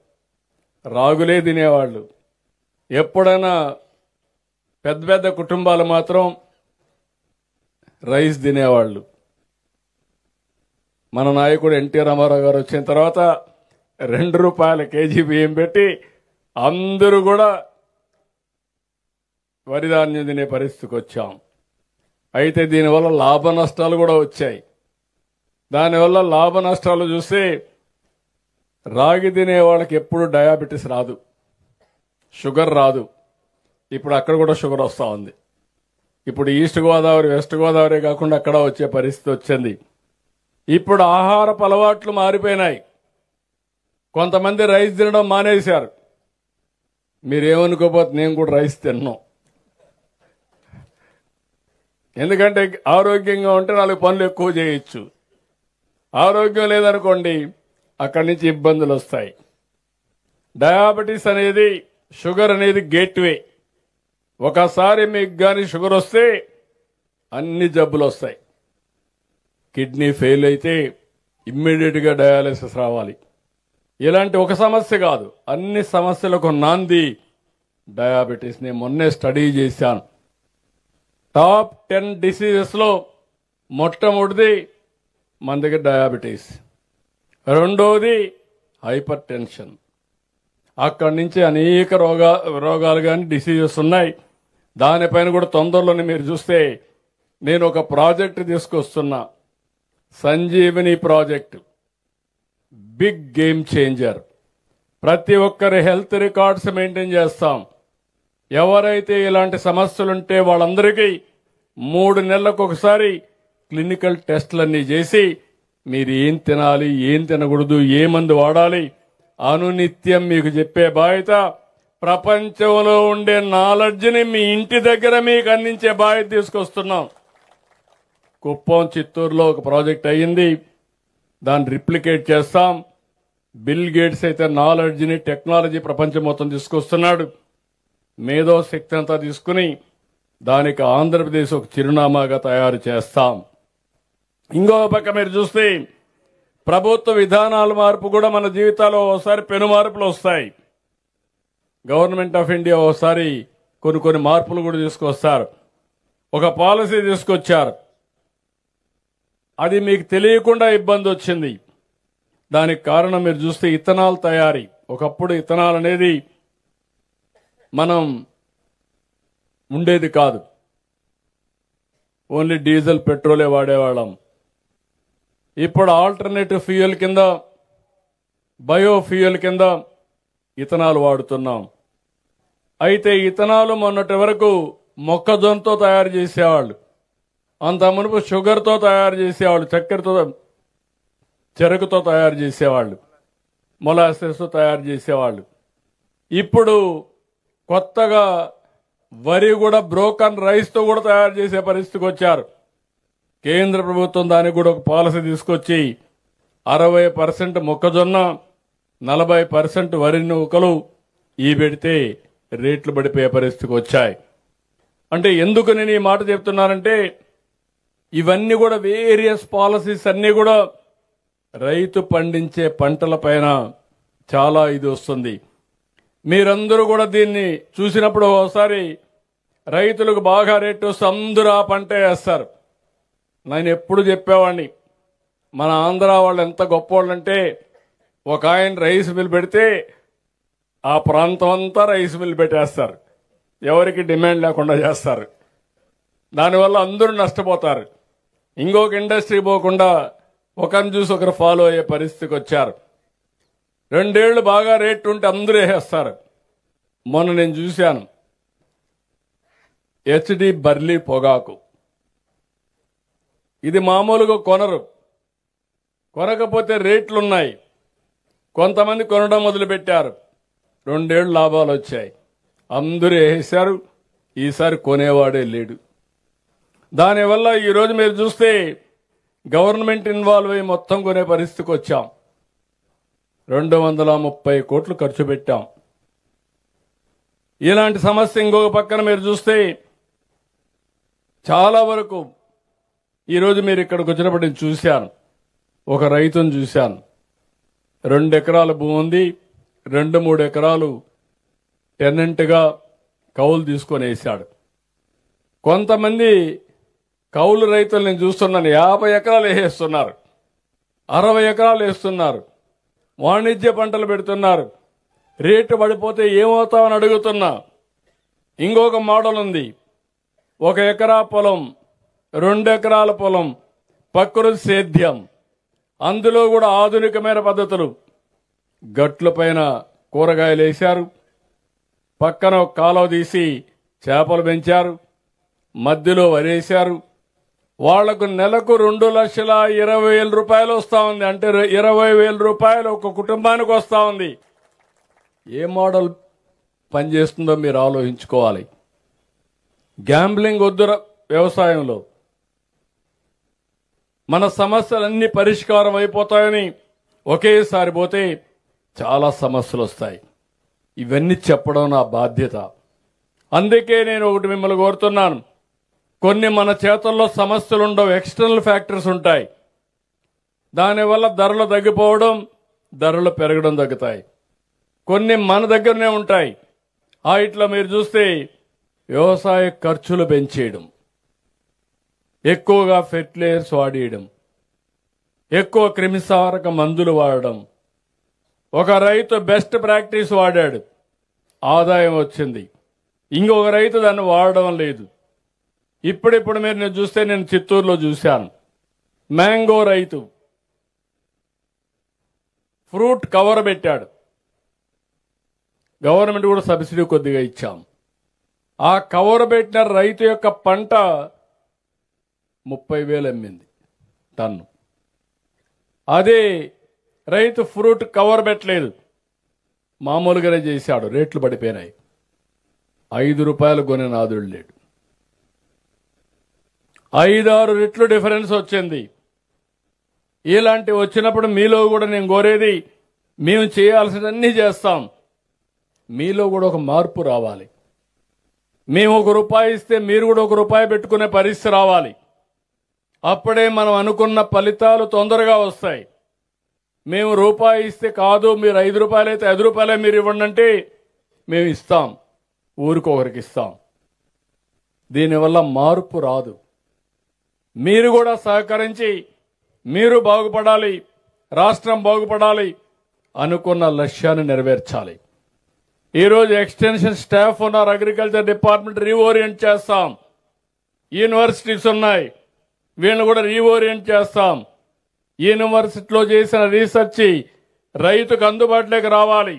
రాగులే తినేవాళ్ళు. ఎప్పుడైనా పెద్ద పెద్ద కుటుంబాలు మాత్రం రైస్ తినేవాళ్ళు. మన నాయకుడు ఎన్టీ రామారావు గారు వచ్చిన తర్వాత ₹2 కేజీ బియ్యం పెట్టి అందరూ కూడా వరి ధాన్యం తినే పరిస్థితికి వచ్చాం. అయితే దీనివల్ల లాభ నష్టాలు కూడా వచ్చాయి. దానివల్ల లాభ నష్టాలు చూస్తే రాగి తినే వాళ్ళకి ఎప్పుడు డయాబెటీస్ రాదు, షుగర్ రాదు. ఇప్పుడు అక్కడ కూడా షుగర్ వస్తూ ఉంది. ఇప్పుడు ఈస్ట్ గోదావరి, వెస్ట్ గోదావరి కాకుండా అక్కడ వచ్చే పరిస్థితి వచ్చింది. ఇప్పుడు ఆహారపు అలవాట్లు మారిపోయినాయి. కొంతమంది రైస్ తినడం మానేశారు. మీరేమనుకోపోతే నేను కూడా రైస్ తిన్నాను. ఎందుకంటే ఆరోగ్యంగా ఉంటే 4 పనులు ఎక్కువ చేయొచ్చు. ఆరోగ్యం లేదనుకోండి అక్కడి నుంచి ఇబ్బందులు వస్తాయి. డయాబెటీస్ అనేది, షుగర్ అనేది గేట్వే. ఒకసారి మీకు కానీ షుగర్ వస్తే అన్ని జబ్బులు వస్తాయి. కిడ్నీ ఫెయిల్ అయితే ఇమ్మీడియట్ గా డయాలసిస్ రావాలి. ఇలాంటి ఒక సమస్య కాదు, అన్ని సమస్యలకు నాంది డయాబెటీస్. నేను మొన్నే స్టడీ చేశాను. టాప్ 10 డిసీజెస్ లో మొట్టమొదటిది మన దగ్గర డయాబెటీస్, రెండోది హైపర్ టెన్షన్. అక్కడి నుంచి అనేక రోగాలు కానీ డిసీజెస్ ఉన్నాయి. దానిపైన కూడా తొందరలోనే మీరు చూస్తే నేను ఒక ప్రాజెక్ట్ తీసుకొస్తున్నా, Sanjeevani project. Big game changer. ప్రతి ఒక్కరి హెల్త్ రికార్డ్స్ మెయింటైన్ చేస్తాం. ఎవరైతే ఇలాంటి సమస్యలుంటే వాళ్ళందరికీ 3 నెలలకు ఒకసారి క్లినికల్ టెస్టులన్నీ చేసి మీరు ఏం తినాలి, ఏం తినకూడదు, ఏ మందు వాడాలి అనునిత్యం మీకు చెప్పే బాధ్యత, ప్రపంచంలో ఉండే నాలెడ్జ్ని మీ ఇంటి దగ్గర మీకు అందించే బాధ్యత తీసుకొస్తున్నాం. కుప్పం, చిత్తూరులో ఒక ప్రాజెక్ట్ అయ్యింది, దాన్ని రిప్లికేట్ చేస్తాం. బిల్ గేట్స్ అయితే నాలెడ్జ్ని, టెక్నాలజీ ప్రపంచం మొత్తం తీసుకొస్తున్నాడు. మేధో శక్తి అంతా తీసుకుని దానికి ఆంధ్రప్రదేశ్ ఒక చిరునామాగా తయారు చేస్తాం. ఇంకో పక్క మీరు చూస్తే ప్రభుత్వ విధానాల మార్పు కూడా మన జీవితాల్లో ఒకసారి పెను మార్పులు వస్తాయి. గవర్నమెంట్ ఆఫ్ ఇండియా ఒకసారి కొన్ని మార్పులు కూడా తీసుకొస్తారు. ఒక పాలసీ తీసుకొచ్చారు, అది మీకు తెలియకుండా ఇబ్బంది వచ్చింది. దానికి కారణం మీరు చూస్తే ఇథనాల్ తయారీ. ఒకప్పుడు ఇథనాల్ అనేది మనం ఉండేది కాదు, ఓన్లీ డీజిల్ పెట్రోలే వాడేవాళ్ళం. ఇప్పుడు ఆల్టర్నేటివ్ ఫ్యూయల్ కింద, బయోఫ్యూయల్ కింద ఇథనాల్ వాడుతున్నాం. అయితే ఇథనాల్ మొన్నటి వరకు మొక్కజొన్నతో తయారు చేసేవాళ్ళు, అంత మునుపు షుగర్తో తయారు చేసేవాళ్ళు, చక్కెరతో, చెరుకుతో తయారు చేసేవాళ్ళు, మొలాసెస్ తయారు చేసేవాళ్ళు. ఇప్పుడు కొత్తగా వరి కూడా బ్రోకన్ రైస్తో కూడా తయారు చేసే పరిస్థితికి వచ్చారు. కేంద్ర ప్రభుత్వం దానికి కూడా ఒక పాలసీ తీసుకొచ్చి 60% మొక్కజొన్న, 40% వరి నూకలు ఈ పెడితే రేట్లు పడిపోయే పరిస్థితికి వచ్చాయి. అంటే ఎందుకు నేను ఈ మాట చెప్తున్నానంటే ఇవన్నీ కూడా వేరియస్ పాలసీస్ అన్నీ కూడా రైతు పండించే పంటల పైన చాలా ఇది వస్తుంది. మీరందరూ కూడా దీన్ని చూసినప్పుడు ఒకసారి రైతులకు బాగా రేటు వస్తే అందరూ ఆ పంట వేస్తారు. నేను ఎప్పుడు చెప్పేవాడిని, మన ఆంధ్ర వాళ్ళు ఎంత గొప్పవాళ్ళంటే ఒక ఆయన రైస్ మిల్ పెడితే ఆ ప్రాంతం అంతా రైస్ మిల్ పెట్టేస్తారు, ఎవరికి డిమాండ్ లేకుండా చేస్తారు. దానివల్ల అందరూ నష్టపోతారు. ఇంకొక ఇండస్ట్రీ పోకుండా ఒకరిని చూసి ఒకరు ఫాలో అయ్యే పరిస్థితికి వచ్చారు. 2 ఏళ్లు బాగా రేటు ఉంటే అందరూ వేసేస్తారు. మొన్న నేను చూశాను హెచ్డి బర్లీ పొగాకు, ఇది మామూలుగా కొనరు, కొనకపోతే రేట్లున్నాయి. కొంతమంది కొనడం మొదలుపెట్టారు, 2 ఏళ్లు లాభాలు వచ్చాయి, అందరూ వేసారు. ఈసారి కొనేవాడే లేడు. దానివల్ల ఈరోజు మీరు చూస్తే గవర్నమెంట్ ఇన్వాల్వ్ అయ్యి మొత్తం కొనే పరిస్థితికి వచ్చాం. 230 కోట్లు ఖర్చు పెట్టాం. ఇలాంటి సమస్య ఇంకొక పక్కన మీరు చూస్తే చాలా వరకు ఈరోజు మీరు ఇక్కడికి వచ్చినప్పుడు నేను చూశాను, ఒక రైతును చూశాను, 2 ఎకరాల భూమి ఉంది, 2-3 ఎకరాలు టెనెంట్గా కౌలు తీసుకొని వేశాడు. కొంతమంది కౌలు రైతులు నేను చూస్తున్నాను 50 ఎకరాలు వేస్తున్నారు, 60 ఎకరాలు వేస్తున్నారు, వాణిజ్య పంటలు పెడుతున్నారు. రేటు పడిపోతే ఏమవుతామని అడుగుతున్నా. ఇంకొక మోడల్ ఉంది, 1 ఎకరా పొలం, 2 ఎకరాల పొలం, ప్రకృతి సేద్యం, అందులో కూడా ఆధునికమైన పద్ధతులు. గట్ల పైన కూరగాయలు వేశారు, పక్కన ఒక కాలువ తీసి చేపలు పెంచారు, మధ్యలో వరేశారు. వాళ్లకు నెలకు 2,20,000 రూపాయలు వస్తా ఉంది. అంటే 20,000 రూపాయలు ఒక కుటుంబానికి వస్తా ఉంది. ఏ మోడల్ పనిచేస్తుందో మీరు ఆలోచించుకోవాలి. గ్యాంబ్లింగ్ వద్దు వ్యవసాయంలో. మన సమస్యలన్నీ పరిష్కారం అయిపోతాయని ఒకేసారి పోతే చాలా సమస్యలు వస్తాయి. ఇవన్నీ చెప్పడం నా బాధ్యత. అందుకే నేను ఒకటి మిమ్మల్ని కోరుతున్నాను, కొన్ని మన చేతుల్లో సమస్యలు ఉండవు, ఎక్స్టర్నల్ ఫ్యాక్టర్స్ ఉంటాయి. దానివల్ల ధరలు తగ్గిపోవడం, ధరలు పెరగడం తగ్గుతాయి. కొన్ని మన దగ్గరనే ఉంటాయి. ఇట్లా మీరు చూస్తే వ్యవసాయ ఖర్చులు పెంచేయడం, ఎక్కువగా ఫెర్టిలైజర్స్ వాడేయడం, ఎక్కువ క్రిమిసారక మందులు వాడడం. ఒక రైతు బెస్ట్ ప్రాక్టీస్ వాడాడు, ఆదాయం వచ్చింది. ఇంకొక రైతు దాన్ని వాడడం లేదు. ఇప్పుడిప్పుడు మీరు చూస్తే నేను చిత్తూరులో చూశాను, మ్యాంగో రైతు ఫ్రూట్ కవర్ పెట్టాడు. గవర్నమెంట్ కూడా సబ్సిడీ కొద్దిగా ఇచ్చాం. ఆ కవర్ పెట్టిన రైతు యొక్క పంట 30,000 అమ్మింది టన్ను. అదే రైతు ఫ్రూట్ కవర్ పెట్టలేదు, మామూలుగానే చేశాడు, రేట్లు పడిపోయినాయి. 5 రూపాయలు కొనే నాదుడు లేడు. 5-6 రెట్లు డిఫరెన్స్ వచ్చింది. ఇలాంటి వచ్చినప్పుడు మీలో కూడా నేను కోరేది, మేము చేయాల్సినవన్నీ చేస్తాం, మీలో కూడా ఒక మార్పు రావాలి. మేము ₹1 ఇస్తే మీరు కూడా ₹1 పెట్టుకునే పరిస్థితి రావాలి. అప్పుడే మనం అనుకున్న ఫలితాలు తొందరగా వస్తాయి. మేము ₹1 ఇస్తే కాదు, మీరు ₹5 అయితే ₹5 మీరు ఇవ్వండి అంటే మేము ఇస్తాం, ఊరికొకరికి ఇస్తాం. దీనివల్ల మార్పు రాదు. మీరు కూడా సహకరించి మీరు బాగుపడాలి, రాష్ట్రం బాగుపడాలి, అనుకున్న లక్ష్యాన్ని నెరవేర్చాలి. ఈరోజు ఎక్స్టెన్షన్ స్టాఫ్ ఉన్నారు, అగ్రికల్చర్ డిపార్ట్మెంట్ రీఓరియంట్ చేస్తాం. యూనివర్సిటీస్ ఉన్నాయి, వీళ్ళని కూడా రీఓరియంట్ చేస్తాం. యూనివర్సిటీలో చేసిన రీసెర్చ్ రైతుకు అందుబాటులోకి రావాలి.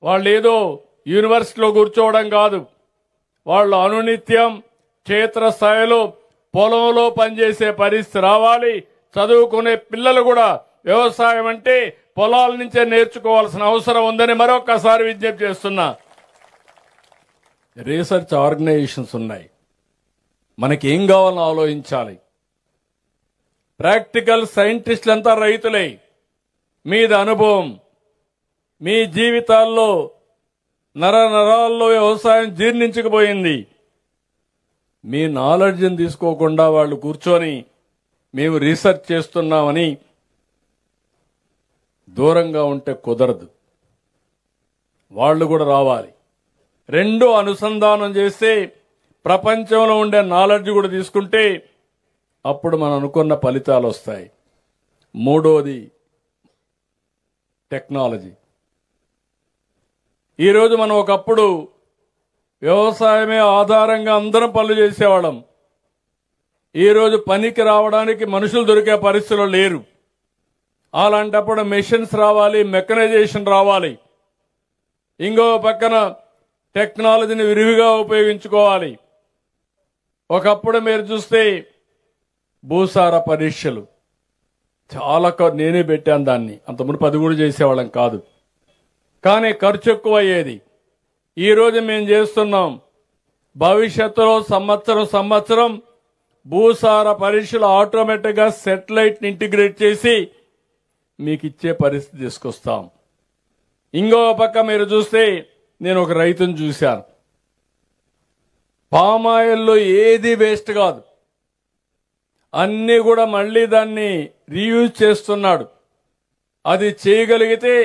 వాళ్ళు ఏదో యూనివర్సిటీలో కూర్చోవడం కాదు, వాళ్ళు అనునిత్యం క్షేత్రస్థాయిలో పొలంలో పనిచేసే పరిస్థితి రావాలి. చదువుకునే పిల్లలు కూడా వ్యవసాయం అంటే పొలాల నుంచే నేర్చుకోవాల్సిన అవసరం ఉందని మరొకసారి విజ్ఞప్తి చేస్తున్నా. రీసెర్చ్ ఆర్గనైజేషన్స్ ఉన్నాయి, మనకి ఏం కావాలని ఆలోచించాలి. ప్రాక్టికల్ సైంటిస్టులంతా రైతులే. మీద అనుభవం, మీ జీవితాల్లో నరాల్లో వ్యవసాయం జీర్ణించుకుపోయింది. మీ నాలెడ్జ్ని తీసుకోకుండా వాళ్ళు కూర్చొని మేము రీసెర్చ్ చేస్తున్నామని దూరంగా ఉంటే కుదరదు. వాళ్ళు కూడా రావాలి. రెండు అనుసంధానం చేస్తే ప్రపంచంలో ఉండే నాలెడ్జ్ కూడా తీసుకుంటే అప్పుడు మనం అనుకున్న ఫలితాలు వస్తాయి. మూడోది టెక్నాలజీ. ఈరోజు మనం ఒకప్పుడు వ్యవసాయమే ఆధారంగా అందరం పనులు చేసేవాళ్ళం. ఈరోజు పనికి రావడానికి మనుషులు దొరికే పరిస్థితులు లేరు. అలాంటప్పుడు మెషిన్స్ రావాలి, మెకనైజేషన్ రావాలి. ఇంకో పక్కన టెక్నాలజీని విరివిగా ఉపయోగించుకోవాలి. ఒకప్పుడు మీరు చూస్తే భూసార పరీక్షలు చాలా నేనే పెట్టాను దాన్ని, అంతకుముందు 10 కూడా చేసేవాళ్ళం కాదు, కానీ ఖర్చు ఎక్కువ అయ్యేది. ఈరోజు మేము చేస్తున్నాం. భవిష్యత్తులో సంవత్సరం భూసార పరీక్షలు ఆటోమేటిక్గా సెటిలైట్ని ఇంటిగ్రేట్ చేసి మీకు ఇచ్చే పరిస్థితి తీసుకొస్తాం. ఇంకో పక్క మీరు చూస్తే నేను ఒక రైతును చూశాను. పామాయిల్లో ఏది వేస్ట్ కాదు, అన్నీ కూడా మళ్ళీ దాన్ని రీయూజ్ చేస్తున్నాడు. అది చేయగలిగితే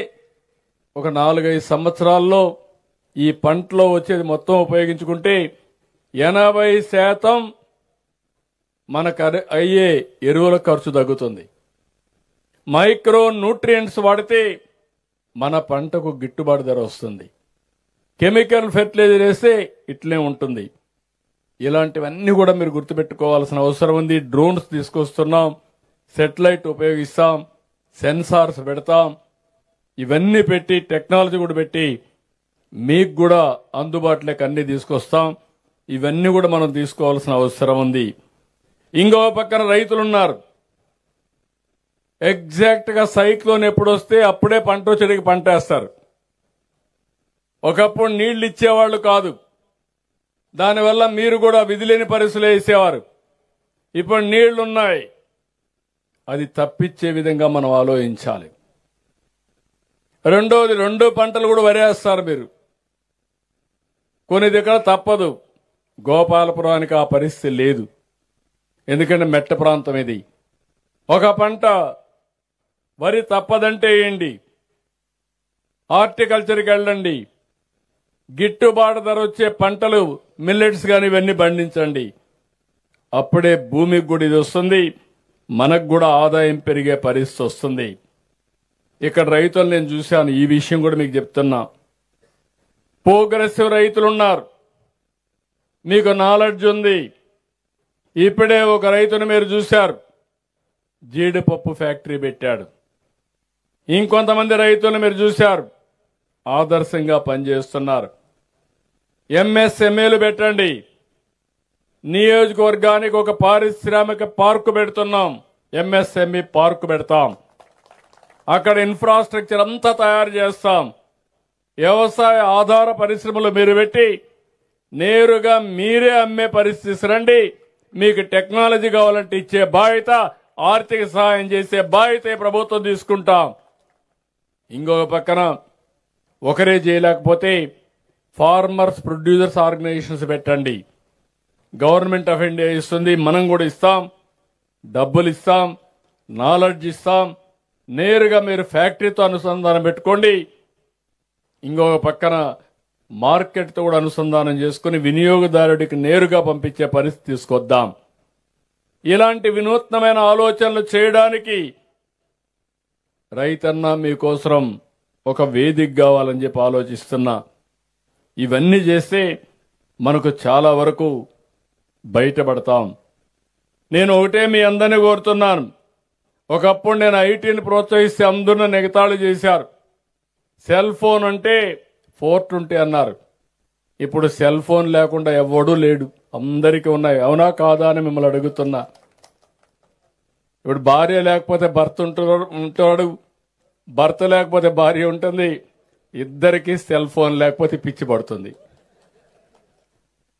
ఒక 4-5 సంవత్సరాల్లో ఈ పంటలో వచ్చేది మొత్తం ఉపయోగించుకుంటే 80% మనకు అయ్యే ఎరువుల ఖర్చు తగ్గుతుంది. మైక్రో న్యూట్రియంట్స్ వాడితే మన పంటకు గిట్టుబాటు ధర వస్తుంది. కెమికల్ ఫెర్టిలైజర్ వేస్తే ఇట్లే ఉంటుంది. ఇలాంటివన్నీ కూడా మీరు గుర్తుపెట్టుకోవాల్సిన అవసరం ఉంది. డ్రోన్స్ తీసుకొస్తున్నాం, సెటిలైట్ ఉపయోగిస్తాం, సెన్సార్స్ పెడతాం. ఇవన్నీ పెట్టి టెక్నాలజీ కూడా పెట్టి మీకు కూడా అందుబాటులోకి అన్ని తీసుకొస్తాం. ఇవన్నీ కూడా మనం తీసుకోవాల్సిన అవసరం ఉంది. ఇంకో పక్కన రైతులున్నారు. ఎగ్జాక్ట్ గా సైక్లోన్ ఎప్పుడు వస్తే అప్పుడే పంట వచ్చేటికి పంట వేస్తారు. ఒకప్పుడు నీళ్లు ఇచ్చేవాళ్లు కాదు, దానివల్ల మీరు కూడా విధిలేని పరిస్థితులు వేసేవారు. ఇప్పుడు నీళ్లున్నాయి, అది తప్పించే విధంగా మనం ఆలోచించాలి. రెండోది, 2 పంటలు కూడా వరేస్తారు మీరు. కొన్ని దగ్గర తప్పదు. గోపాలపురానికి ఆ పరిస్థితి లేదు, ఎందుకంటే మెట్ట ప్రాంతం ఇది. ఒక పంట వరి తప్పదంటే ఏంటి, హార్టికల్చర్కి వెళ్ళండి, గిట్టుబాటు ధర వచ్చే పంటలు మిల్లెట్స్ కానీ ఇవన్నీ పండించండి. అప్పుడే భూమికి కూడా ఇది వస్తుంది, మనకు కూడా ఆదాయం పెరిగే పరిస్థితి వస్తుంది. ఇక్కడ రైతులు నేను చూశాను, ఈ విషయం కూడా మీకు చెప్తున్నా. ప్రోగ్రెసివ్ రైతులున్నారు, మీకు నాలెడ్జ్ ఉంది. ఇప్పుడే ఒక రైతును మీరు చూశారు, జీడిపప్పు ఫ్యాక్టరీ పెట్టాడు. ఇంకొంతమంది రైతులను మీరు చూశారు, ఆదర్శంగా పనిచేస్తున్నారు. ఎంఎస్ఎంఏలు పెట్టండి. నియోజకవర్గానికి ఒక పారిశ్రామిక పార్కు పెడుతున్నాం, ఎంఎస్ఎంఈ పార్కు పెడతాం. అక్కడ ఇన్ఫ్రాస్ట్రక్చర్ అంతా తయారు చేస్తాం. వ్యవసాయ ఆధార పరిశ్రమలు మీరు పెట్టి నేరుగా మీరే అమ్మే పరిస్థితి రండి. మీకు టెక్నాలజీ కావాలంటే ఇచ్చే బాధ్యత, ఆర్థిక సహాయం చేసే బాధ్యత ప్రభుత్వం తీసుకుంటాం. ఇంకొక పక్కన ఒకరే చేయలేకపోతే ఫార్మర్స్ ప్రొడ్యూసర్స్ ఆర్గనైజేషన్స్ పెట్టండి. గవర్నమెంట్ ఆఫ్ ఇండియా ఇస్తుంది, మనం కూడా ఇస్తాం, డబ్బులు ఇస్తాం, నాలెడ్జ్ ఇస్తాం. నేరుగా మీరు ఫ్యాక్టరీతో అనుసంధానం పెట్టుకోండి. ఇంకొక పక్కన మార్కెట్తో కూడా అనుసంధానం చేసుకుని వినియోగదారుడికి నేరుగా పంపించే పరిస్థితి తీసుకొద్దాం. ఇలాంటి వినూత్నమైన ఆలోచనలు చేయడానికి రైతన్న మీకోసం ఒక వేదిక కావాలని చెప్పి ఆలోచిస్తున్నా. ఇవన్నీ చేస్తే మనకు చాలా వరకు బయటపడతాం. నేను ఒకటే మీ అందరినీ కోరుతున్నాను. ఒకప్పుడు నేను ఐటీని ప్రోత్సహిస్తే అందరూ నెగతాళి చేశారు. సెల్ ఫోన్ అంటే 420 అన్నారు. ఇప్పుడు సెల్ ఫోన్ లేకుండా ఎవడూ లేడు, అందరికీ ఉన్నాయి. అవునా కాదా అని మిమ్మల్ని అడుగుతున్నా. ఇప్పుడు భార్య లేకపోతే భర్త ఉంటాడు, భర్త లేకపోతే భార్య ఉంటుంది. ఇద్దరికి సెల్ ఫోన్ లేకపోతే పిచ్చి పడుతుంది.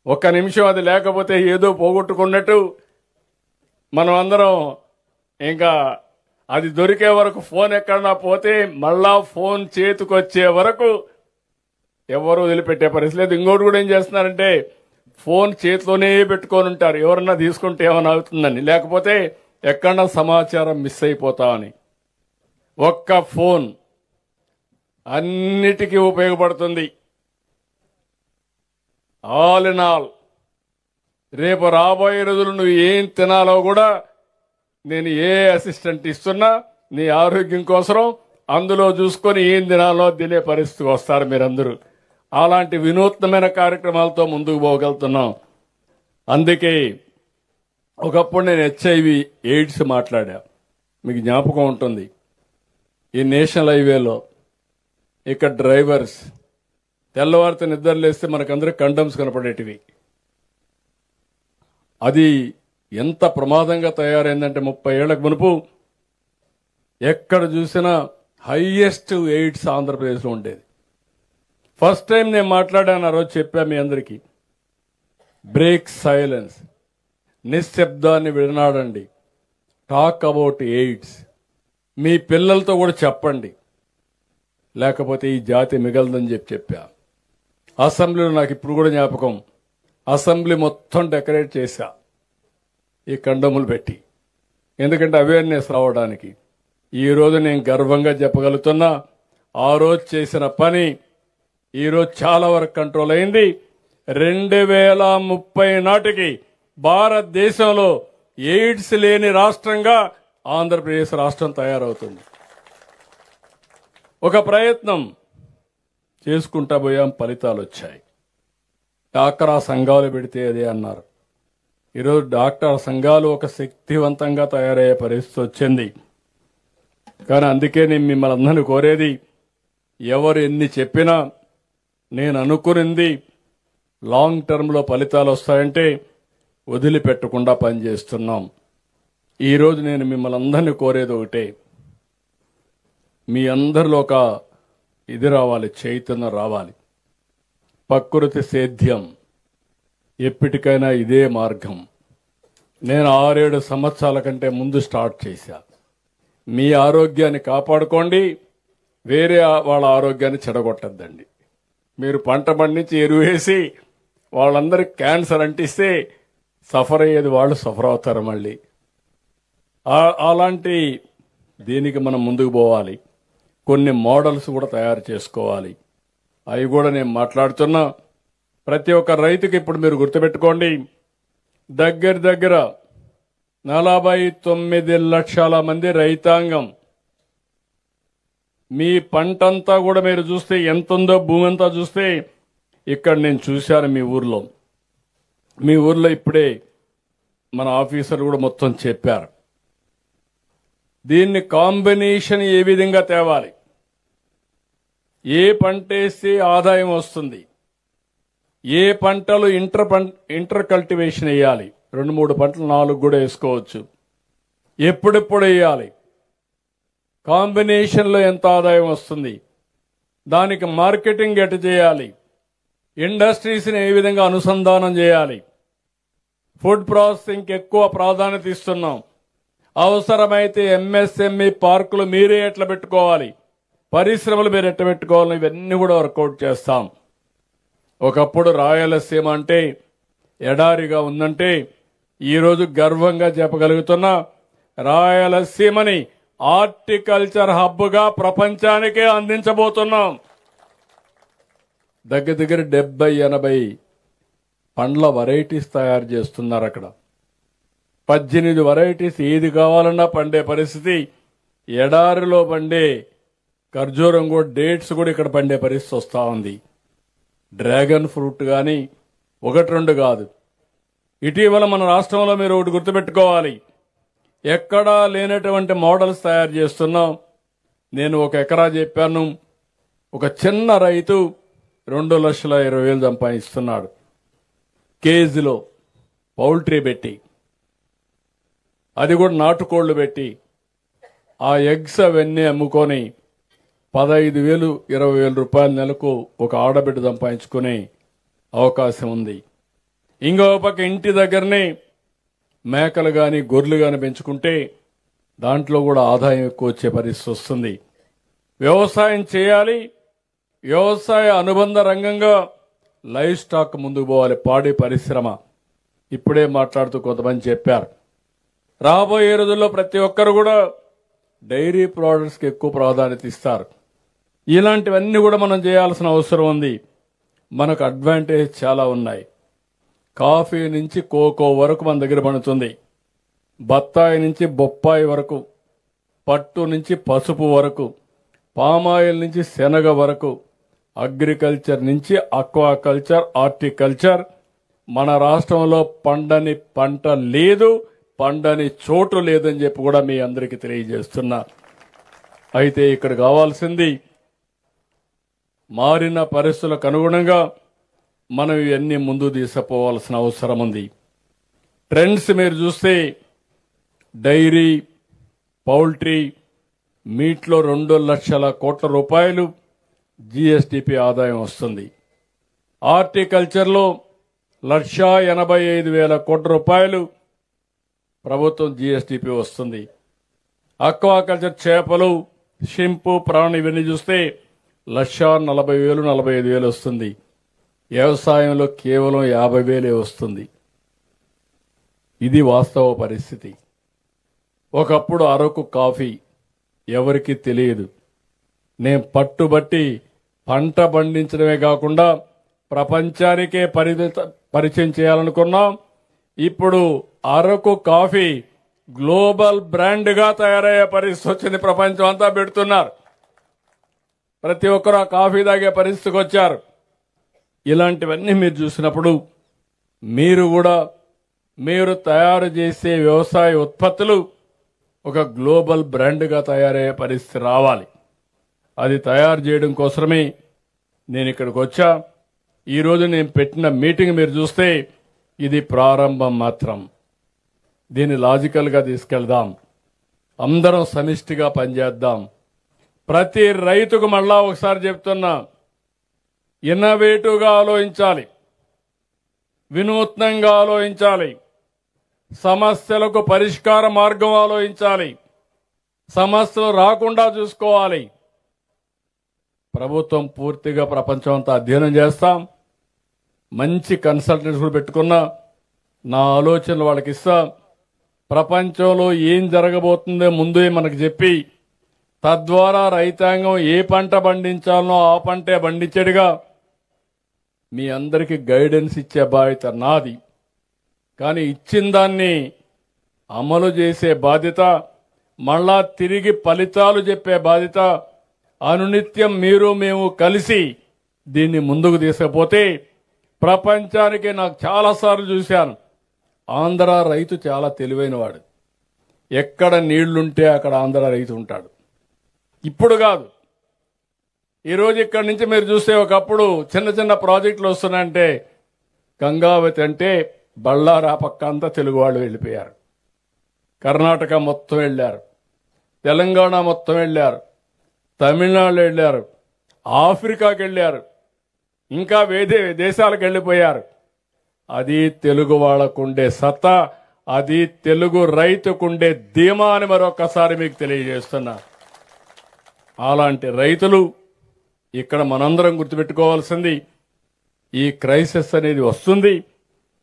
ఒక్క నిమిషం అది లేకపోతే ఏదో పోగొట్టుకున్నట్టు మనం అందరం ఇంకా అది దొరికే వరకు, ఫోన్ ఎక్కడన్నా పోతే మళ్ళా ఫోన్ చేతికొచ్చే వరకు ఎవరు వదిలిపెట్టే పరిస్థితి లేదు. ఇంకోటి కూడా ఏం చేస్తున్నారంటే ఫోన్ చేతిలోనే పెట్టుకొని ఉంటారు, ఎవరన్నా తీసుకుంటే ఏమైనా అవుతుందని, లేకపోతే ఎక్కడన్నా సమాచారం మిస్ అయిపోతామని. ఒక్క ఫోన్ అన్నిటికీ ఉపయోగపడుతుంది. ఆల్ ఇన్ ఆల్ రేపు రాబోయే రోజులు నువ్వు ఏం తినాలో కూడా నేను ఏ అసిస్టెంట్ ఇస్తున్నా నీ ఆరోగ్యం కోసం అందులో చూసుకొని ఏం తినాలో తినే పరిస్థితికి వస్తారు మీరందరూ. అలాంటి వినూత్నమైన కార్యక్రమాలతో ముందుకు పోగలుగుతున్నాం. అందుకే ఒకప్పుడు నేను HIV ఎయిడ్స్ మాట్లాడా, మీకు జ్ఞాపకం ఉంటుంది. ఈ నేషనల్ హైవేలో ఇక్కడ డ్రైవర్స్ తెల్లవారితో నిద్రలేస్తే మనకందరికి కండమ్స్ కనపడేటివి. అది ఎంత ప్రమాదంగా తయారైందంటే 30 ఏళ్లకు మునుపు ఎక్కడ చూసినా హైయెస్ట్ ఎయిడ్స్ ఆంధ్రప్రదేశ్లో ఉండేది. ఫస్ట్ టైం నేను మాట్లాడాను, ఆ రోజు చెప్పా మీ అందరికీ, బ్రేక్ సైలెన్స్, నిశ్శబ్దాన్ని విడనాడండి, టాక్ అబౌట్ ఎయిడ్స్. మీ పిల్లలతో కూడా చెప్పండి, లేకపోతే ఈ జాతి మిగలదని చెప్పా. అసెంబ్లీలో నాకు ఇప్పుడు కూడా జ్ఞాపకం, అసెంబ్లీ మొత్తం డెకరేట్ చేశా ఈ కండములు పెట్టి, ఎందుకంటే అవేర్నెస్ రావడానికి. ఈ రోజు నేను గర్వంగా చెప్పగలుగుతున్నా, ఆ రోజు చేసిన పని ఈ రోజు చాలా వరకు కంట్రోల్ అయింది. 2030 నాటికి భారతదేశంలో ఎయిడ్స్ లేని రాష్ట్రంగా ఆంధ్రప్రదేశ్ రాష్ట్రం తయారవుతుంది. ఒక ప్రయత్నం చేసుకుంటా పోయాం, ఫలితాలు వచ్చాయి. డాక్టర్ సంఘాలు పెడితే అదే అన్నారు. ఈరోజు డాక్టర్ సంఘాలు ఒక శక్తివంతంగా తయారయ్యే పరిస్థితి వచ్చింది. కానీ అందుకే నేను మిమ్మల్ని అందరినీ కోరేది, ఎవరు ఎన్ని చెప్పినా నేను అనుకునింది లాంగ్ టర్మ్లో ఫలితాలు వస్తాయంటే వదిలిపెట్టకుండా పనిచేస్తున్నాం. ఈరోజు నేను మిమ్మల్ని అందరినీ కోరేది ఒకటే, మీ అందరిలో ఒక ఇది రావాలి, చైతన్యం రావాలి. ప్రకృతి సేద్యం ఎప్పటికైనా ఇదే మార్గం. నేను 6-7 సంవత్సరాల కంటే ముందు స్టార్ట్ చేశా. మీ ఆరోగ్యాన్ని కాపాడుకోండి, వేరే వాళ్ళ ఆరోగ్యాన్ని చెడగొట్టద్దండి. మీరు పంట పండించి ఎరువేసి వాళ్ళందరికీ క్యాన్సర్ అంటిస్తే సఫర్ అయ్యేది వాళ్ళు సఫర్ అవుతారు మళ్ళీ. అలాంటి దీనికి మనం ముందుకు పోవాలి. కొన్ని మోడల్స్ కూడా తయారు చేసుకోవాలి. అవి కూడా నేను మాట్లాడుతున్నా. ప్రతి ఒక్క రైతుకి ఇప్పుడు మీరు గుర్తుపెట్టుకోండి, దగ్గర 49 లక్షల మంది రైతాంగం. మీ పంటంతా కూడా మీరు చూస్తే ఎంత ఉందో, భూమి అంతా చూస్తే ఇక్కడ నేను చూశాను మీ ఊర్లో ఇప్పుడే మన ఆఫీసర్ కూడా మొత్తం చెప్పారు. దీన్ని కాంబినేషన్ ఏ విధంగా తేవాలి, ఏ పంట వేస్తే ఆదాయం వస్తుంది, ఏ పంటలు ఇంటర్ కల్టివేషన్ వేయాలి, 2-3 పంటలు 4 కూడా వేసుకోవచ్చు, ఎప్పుడెప్పుడు వేయాలి, కాంబినేషన్లో ఎంత ఆదాయం వస్తుంది, దానికి మార్కెటింగ్ ఎట్లా చేయాలి, ఇండస్ట్రీస్ని ఏ విధంగా అనుసంధానం చేయాలి, ఫుడ్ ప్రాసెసింగ్కి ఎక్కువ ప్రాధాన్యత ఇస్తున్నాం. అవసరమైతే MSME పార్కులు మీరే ఎట్లా పెట్టుకోవాలి, పరిశ్రమలు మీరు ఎట్లా పెట్టుకోవాలి, ఇవన్నీ కూడా వర్కౌట్ చేస్తాం. ఒకప్పుడు రాయలసీమ అంటే ఎడారిగా ఉందంటే ఈరోజు గర్వంగా చెప్పగలుగుతున్నా, రాయలసీమని హార్టికల్చర్ హబ్గా ప్రపంచానికే అందించబోతున్నాం. దగ్గర 70-80 పండ్ల వెరైటీస్ తయారు చేస్తున్నారు అక్కడ. 18 వెరైటీస్ ఏది కావాలన్నా పండే పరిస్థితి ఎడారిలో పండే ఖర్జూరం కూడా డేట్స్ కూడా ఇక్కడ పండే పరిస్థితి వస్తూ ఉంది. డ్రాగన్ ఫ్రూట్ కానీ ఒకటి రెండు కాదు. ఇటీవల మన రాష్ట్రంలో మీరు ఒకటి గుర్తుపెట్టుకోవాలి, ఎక్కడా లేనటువంటి మోడల్స్ తయారు చేస్తున్నాం. నేను 1 ఎకరా చెప్పాను, ఒక చిన్న రైతు 2,20,000 సంపాదిస్తున్నాడు కేజీలో పౌల్ట్రీ పెట్టి, అది కూడా నాటుకోళ్లు పెట్టి. ఆ ఎగ్స్ అవన్నీ అమ్ముకొని 15,000 20,000 రూపాయల నెలకు ఒక ఆడబిడ్డ సంపాదించుకునే అవకాశం ఉంది. ఇంకో పక్క ఇంటి దగ్గరనే మేకలు కానీ గొర్రెలు కానీ పెంచుకుంటే దాంట్లో కూడా ఆదాయం ఎక్కువ వచ్చే పరిస్థితి వస్తుంది. వ్యవసాయం చేయాలి, వ్యవసాయ అనుబంధ రంగంగా లైవ్ స్టాక్ ముందుకు పోవాలి, పాడి పరిశ్రమ. ఇప్పుడే మాట్లాడుతూ కొంతమంది చెప్పారు, రాబోయే రోజుల్లో ప్రతి ఒక్కరు కూడా డైరీ ప్రోడక్ట్స్కి ఎక్కువ ప్రాధాన్యత ఇస్తారు. ఇలాంటివన్నీ కూడా మనం చేయాల్సిన అవసరం ఉంది. మనకు అడ్వాంటేజ్ చాలా ఉన్నాయి. కాఫీ నుంచి కోకో వరకు మన దగ్గర పండుతుంది, బత్తాయి నుంచి బొప్పాయి వరకు, పట్టు నుంచి పసుపు వరకు, పామాయిల్ నుంచి శనగ వరకు, అగ్రికల్చర్ నుంచి అక్వాకల్చర్, హార్టికల్చర్. మన రాష్ట్రంలో పండని పంట లేదు, పండని చోటు లేదని చెప్పి కూడా మీ అందరికీ తెలియజేస్తున్నా. అయితే ఇక్కడ కావాల్సింది మారిన పరిస్థితులకు అనుగుణంగా మనం ఇవన్నీ ముందు తీసుకుపోవాల్సిన అవసరం ఉంది. ట్రెండ్స్ మీరు చూస్తే డైరీ, పౌల్ట్రీ, మీట్లో 2,00,000 కోట్ల రూపాయలు జీఎస్టీపీ ఆదాయం వస్తుంది. హార్టికల్చర్లో 1,85,000 కోట్ల రూపాయలు ప్రభుత్వం జీఎస్టీపీ వస్తుంది. అక్వాకల్చర్ చేపలు, షింపు, ప్రాణి ఇవన్నీ చూస్తే 1,40,000 45,000 వస్తుంది. వ్యవసాయంలో కేవలం 50,000 వస్తుంది. ఇది వాస్తవ పరిస్థితి. ఒకప్పుడు అరకు కాఫీ ఎవరికి తెలియదు. నేను పట్టుబట్టి పంట పండించడమే కాకుండా ప్రపంచానికే పరిచయం చేయాలనుకున్నాం. ఇప్పుడు అరకు కాఫీ గ్లోబల్ బ్రాండ్గా తయారయ్యే పరిస్థితి వచ్చింది. ప్రపంచం అంతా పెడుతున్నారు, ప్రతి ఒక్కరు ఆ కాఫీ తాగే పరిస్థితికి వచ్చారు. ఇలాంటివన్నీ మీరు చూసినప్పుడు మీరు తయారు చేసే వ్యవసాయ ఉత్పత్తులు ఒక గ్లోబల్ బ్రాండ్గా తయారయ్యే పరిస్థితి రావాలి. అది తయారు చేయడం కోసమే నేను ఇక్కడికి వచ్చా. ఈరోజు నేను పెట్టిన మీటింగ్ మీరు చూస్తే ఇది ప్రారంభం మాత్రం. దీన్ని లాజికల్గా తీసుకెళ్దాం, అందరం సమిష్టిగా పనిచేద్దాం. ప్రతి రైతుకు మళ్ళా ఒకసారి చెప్తున్నా, ఇన్నోవేటివ్గా ఆలోచించాలి, వినూత్నంగా ఆలోచించాలి, సమస్యలకు పరిష్కార మార్గం ఆలోచించాలి, సమస్యలు రాకుండా చూసుకోవాలి. ప్రభుత్వం పూర్తిగా ప్రపంచం అంతా అధ్యయనం చేస్తాం. మంచి కన్సల్టెంట్స్ కూడా పెట్టుకున్నా, నా ఆలోచనలు వాళ్ళకి ఇస్తా. ప్రపంచంలో ఏం జరగబోతుందో ముందే మనకు చెప్పి, తద్వారా రైతాంగం ఏ పంట పండించాలనో ఆ పంటే పండించేట్టుగా మీ అందరికీ గైడెన్స్ ఇచ్చే బాధ్యత నాది. కానీ ఇచ్చిన దాన్ని అమలు చేసే బాధ్యత, మళ్ళా తిరిగి ఫలితాలు చెప్పే బాధ్యత అనునిత్యం మీరు మేము కలిసి దీన్ని ముందుకు తీసుకుపోతే ప్రపంచానికి నాకు చాలాసార్లు చూశాను. ఆంధ్ర రైతు చాలా తెలివైనవాడు. ఎక్కడ నీళ్లుంటే అక్కడ ఆంధ్ర రైతు ఉంటాడు. ఇప్పుడు కాదు, ఈరోజు ఇక్కడి నుంచి మీరు చూస్తే ఒకప్పుడు చిన్న చిన్న ప్రాజెక్టులు వస్తున్నాయంటే గంగావతి అంటే బళ్ళారా పక్క అంతా తెలుగు వాళ్ళు వెళ్ళిపోయారు. కర్ణాటక మొత్తం వెళ్ళారు, తెలంగాణ మొత్తం వెళ్ళారు, తమిళనాడు వెళ్ళారు, ఆఫ్రికాకి వెళ్ళారు, ఇంకా వేరే దేశాలకు వెళ్ళిపోయారు. అది తెలుగు వాళ్ళకుండే సత్తా, అది తెలుగు రైతుకుండే ధీమా అని మరొకసారి మీకు తెలియజేస్తున్నా. అలాంటి రైతులు ఇక్కడ మనందరం గుర్తుపెట్టుకోవాల్సింది, ఈ క్రైసిస్ అనేది వస్తుంది,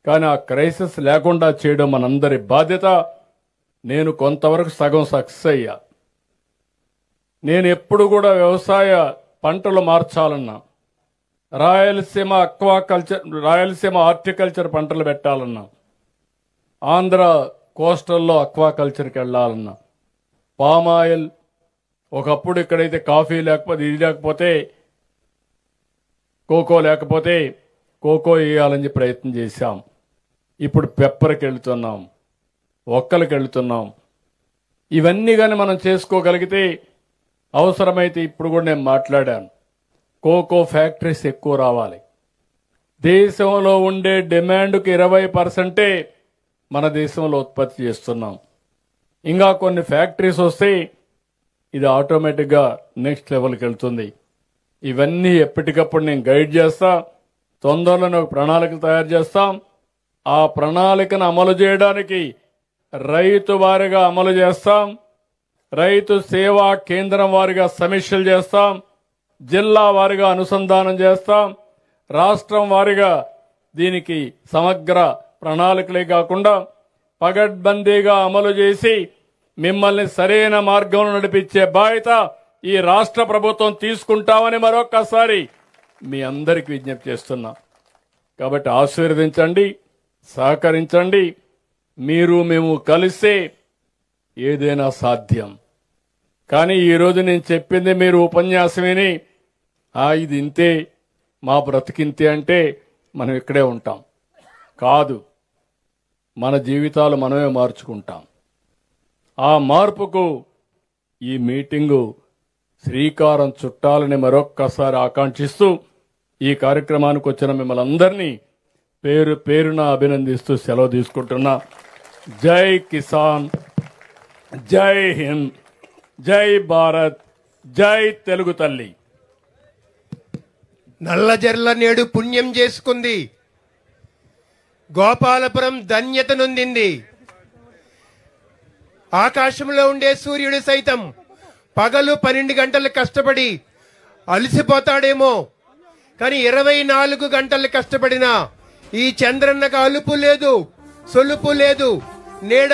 కానీ ఆ క్రైసిస్ లేకుండా చేయడం మనందరి బాధ్యత. నేను కొంతవరకు సగం సక్సెస్ అయ్యా. నేను ఎప్పుడు కూడా వ్యవసాయ పంటలు మార్చాలన్నా, రాయలసీమ అక్వాకల్చర్, రాయలసీమ హార్టికల్చర్ పంటలు పెట్టాలన్నా, ఆంధ్ర కోస్టల్లో అక్వాకల్చర్కి వెళ్లాలన్నా, పామాయిల్, ఒకప్పుడు ఇక్కడైతే కాఫీ లేకపోతే ఇది లేకపోతే కోకో లేకపోతే కోకో వేయాలని ప్రయత్నం చేశాం. ఇప్పుడు పెప్పర్కి వెళ్తున్నాం, ఒక్కలకి వెళ్తున్నాం. ఇవన్నీ కానీ మనం చేసుకోగలిగితే అవసరమైతే ఇప్పుడు కూడా నేను మాట్లాడాను, కోకో ఫ్యాక్టరీస్ ఎక్కువ రావాలి. దేశంలో ఉండే డిమాండ్కి 20% మన దేశంలో ఉత్పత్తి చేస్తున్నాం. ఇంకా కొన్ని ఫ్యాక్టరీస్ వస్తే ఇది ఆటోమేటిక్గా నెక్స్ట్ లెవెల్కి వెళ్తుంది. ఇవన్నీ ఎప్పటికప్పుడు నేను గైడ్ చేస్తా. తొందరలోనే ఒక ప్రణాళిక తయారు చేస్తాం. ఆ ప్రణాళికను అమలు చేయడానికి రైతు వారిగా అమలు చేస్తాం. రైతు సేవా కేంద్రం వారిగా సమీక్షలు చేస్తాం. జిల్లా వారిగా అనుసంధానం చేస్తాం. రాష్ట్రం వారిగా దీనికి సమగ్ర ప్రణాళికలే కాకుండా పగడ్బందీగా అమలు చేసి మిమ్మల్ని సరైన మార్గంలో నడిపించే బాధ్యత ఈ రాష్ట్ర ప్రభుత్వం తీసుకుంటామని మరొక్కసారి మీ అందరికీ విజ్ఞప్తి చేస్తున్నా. కాబట్టి ఆశీర్వదించండి, సహకరించండి. మీరు మేము కలిస్తే ఏదైనా సాధ్యం. కానీ ఈరోజు నేను చెప్పింది మీరు ఉపన్యాసం విని ఇది ఇంతే, మా బ్రతికింతే అంటే మనం ఇక్కడే ఉంటాం. కాదు, మన జీవితాలు మనమే మార్చుకుంటాం. ఆ మార్పుకు ఈ మీటింగు శ్రీకారం చుట్టాలని మరొక్కసారి ఆకాంక్షిస్తూ ఈ కార్యక్రమానికి వచ్చిన మిమ్మల్ని అందరినీ పేరు పేరున అభినందిస్తూ సెలవు తీసుకుంటున్నా. జై కిసాన్, జై హింద్, జై భారత్, జై తెలుగు తల్లి. నల్లజర్ల నేడు పుణ్యం చేసుకుంది, గోపాలపురం ధన్యత నొందింది. ఆకాశంలో ఉండే సూర్యుడు సైతం పగలు 12 గంటలు కష్టపడి అలసిపోతాడేమో, కానీ 24 గంటలు కష్టపడినా ఈ చంద్రన్నకు అలుపు లేదు, సొలుపు లేదు. నేడ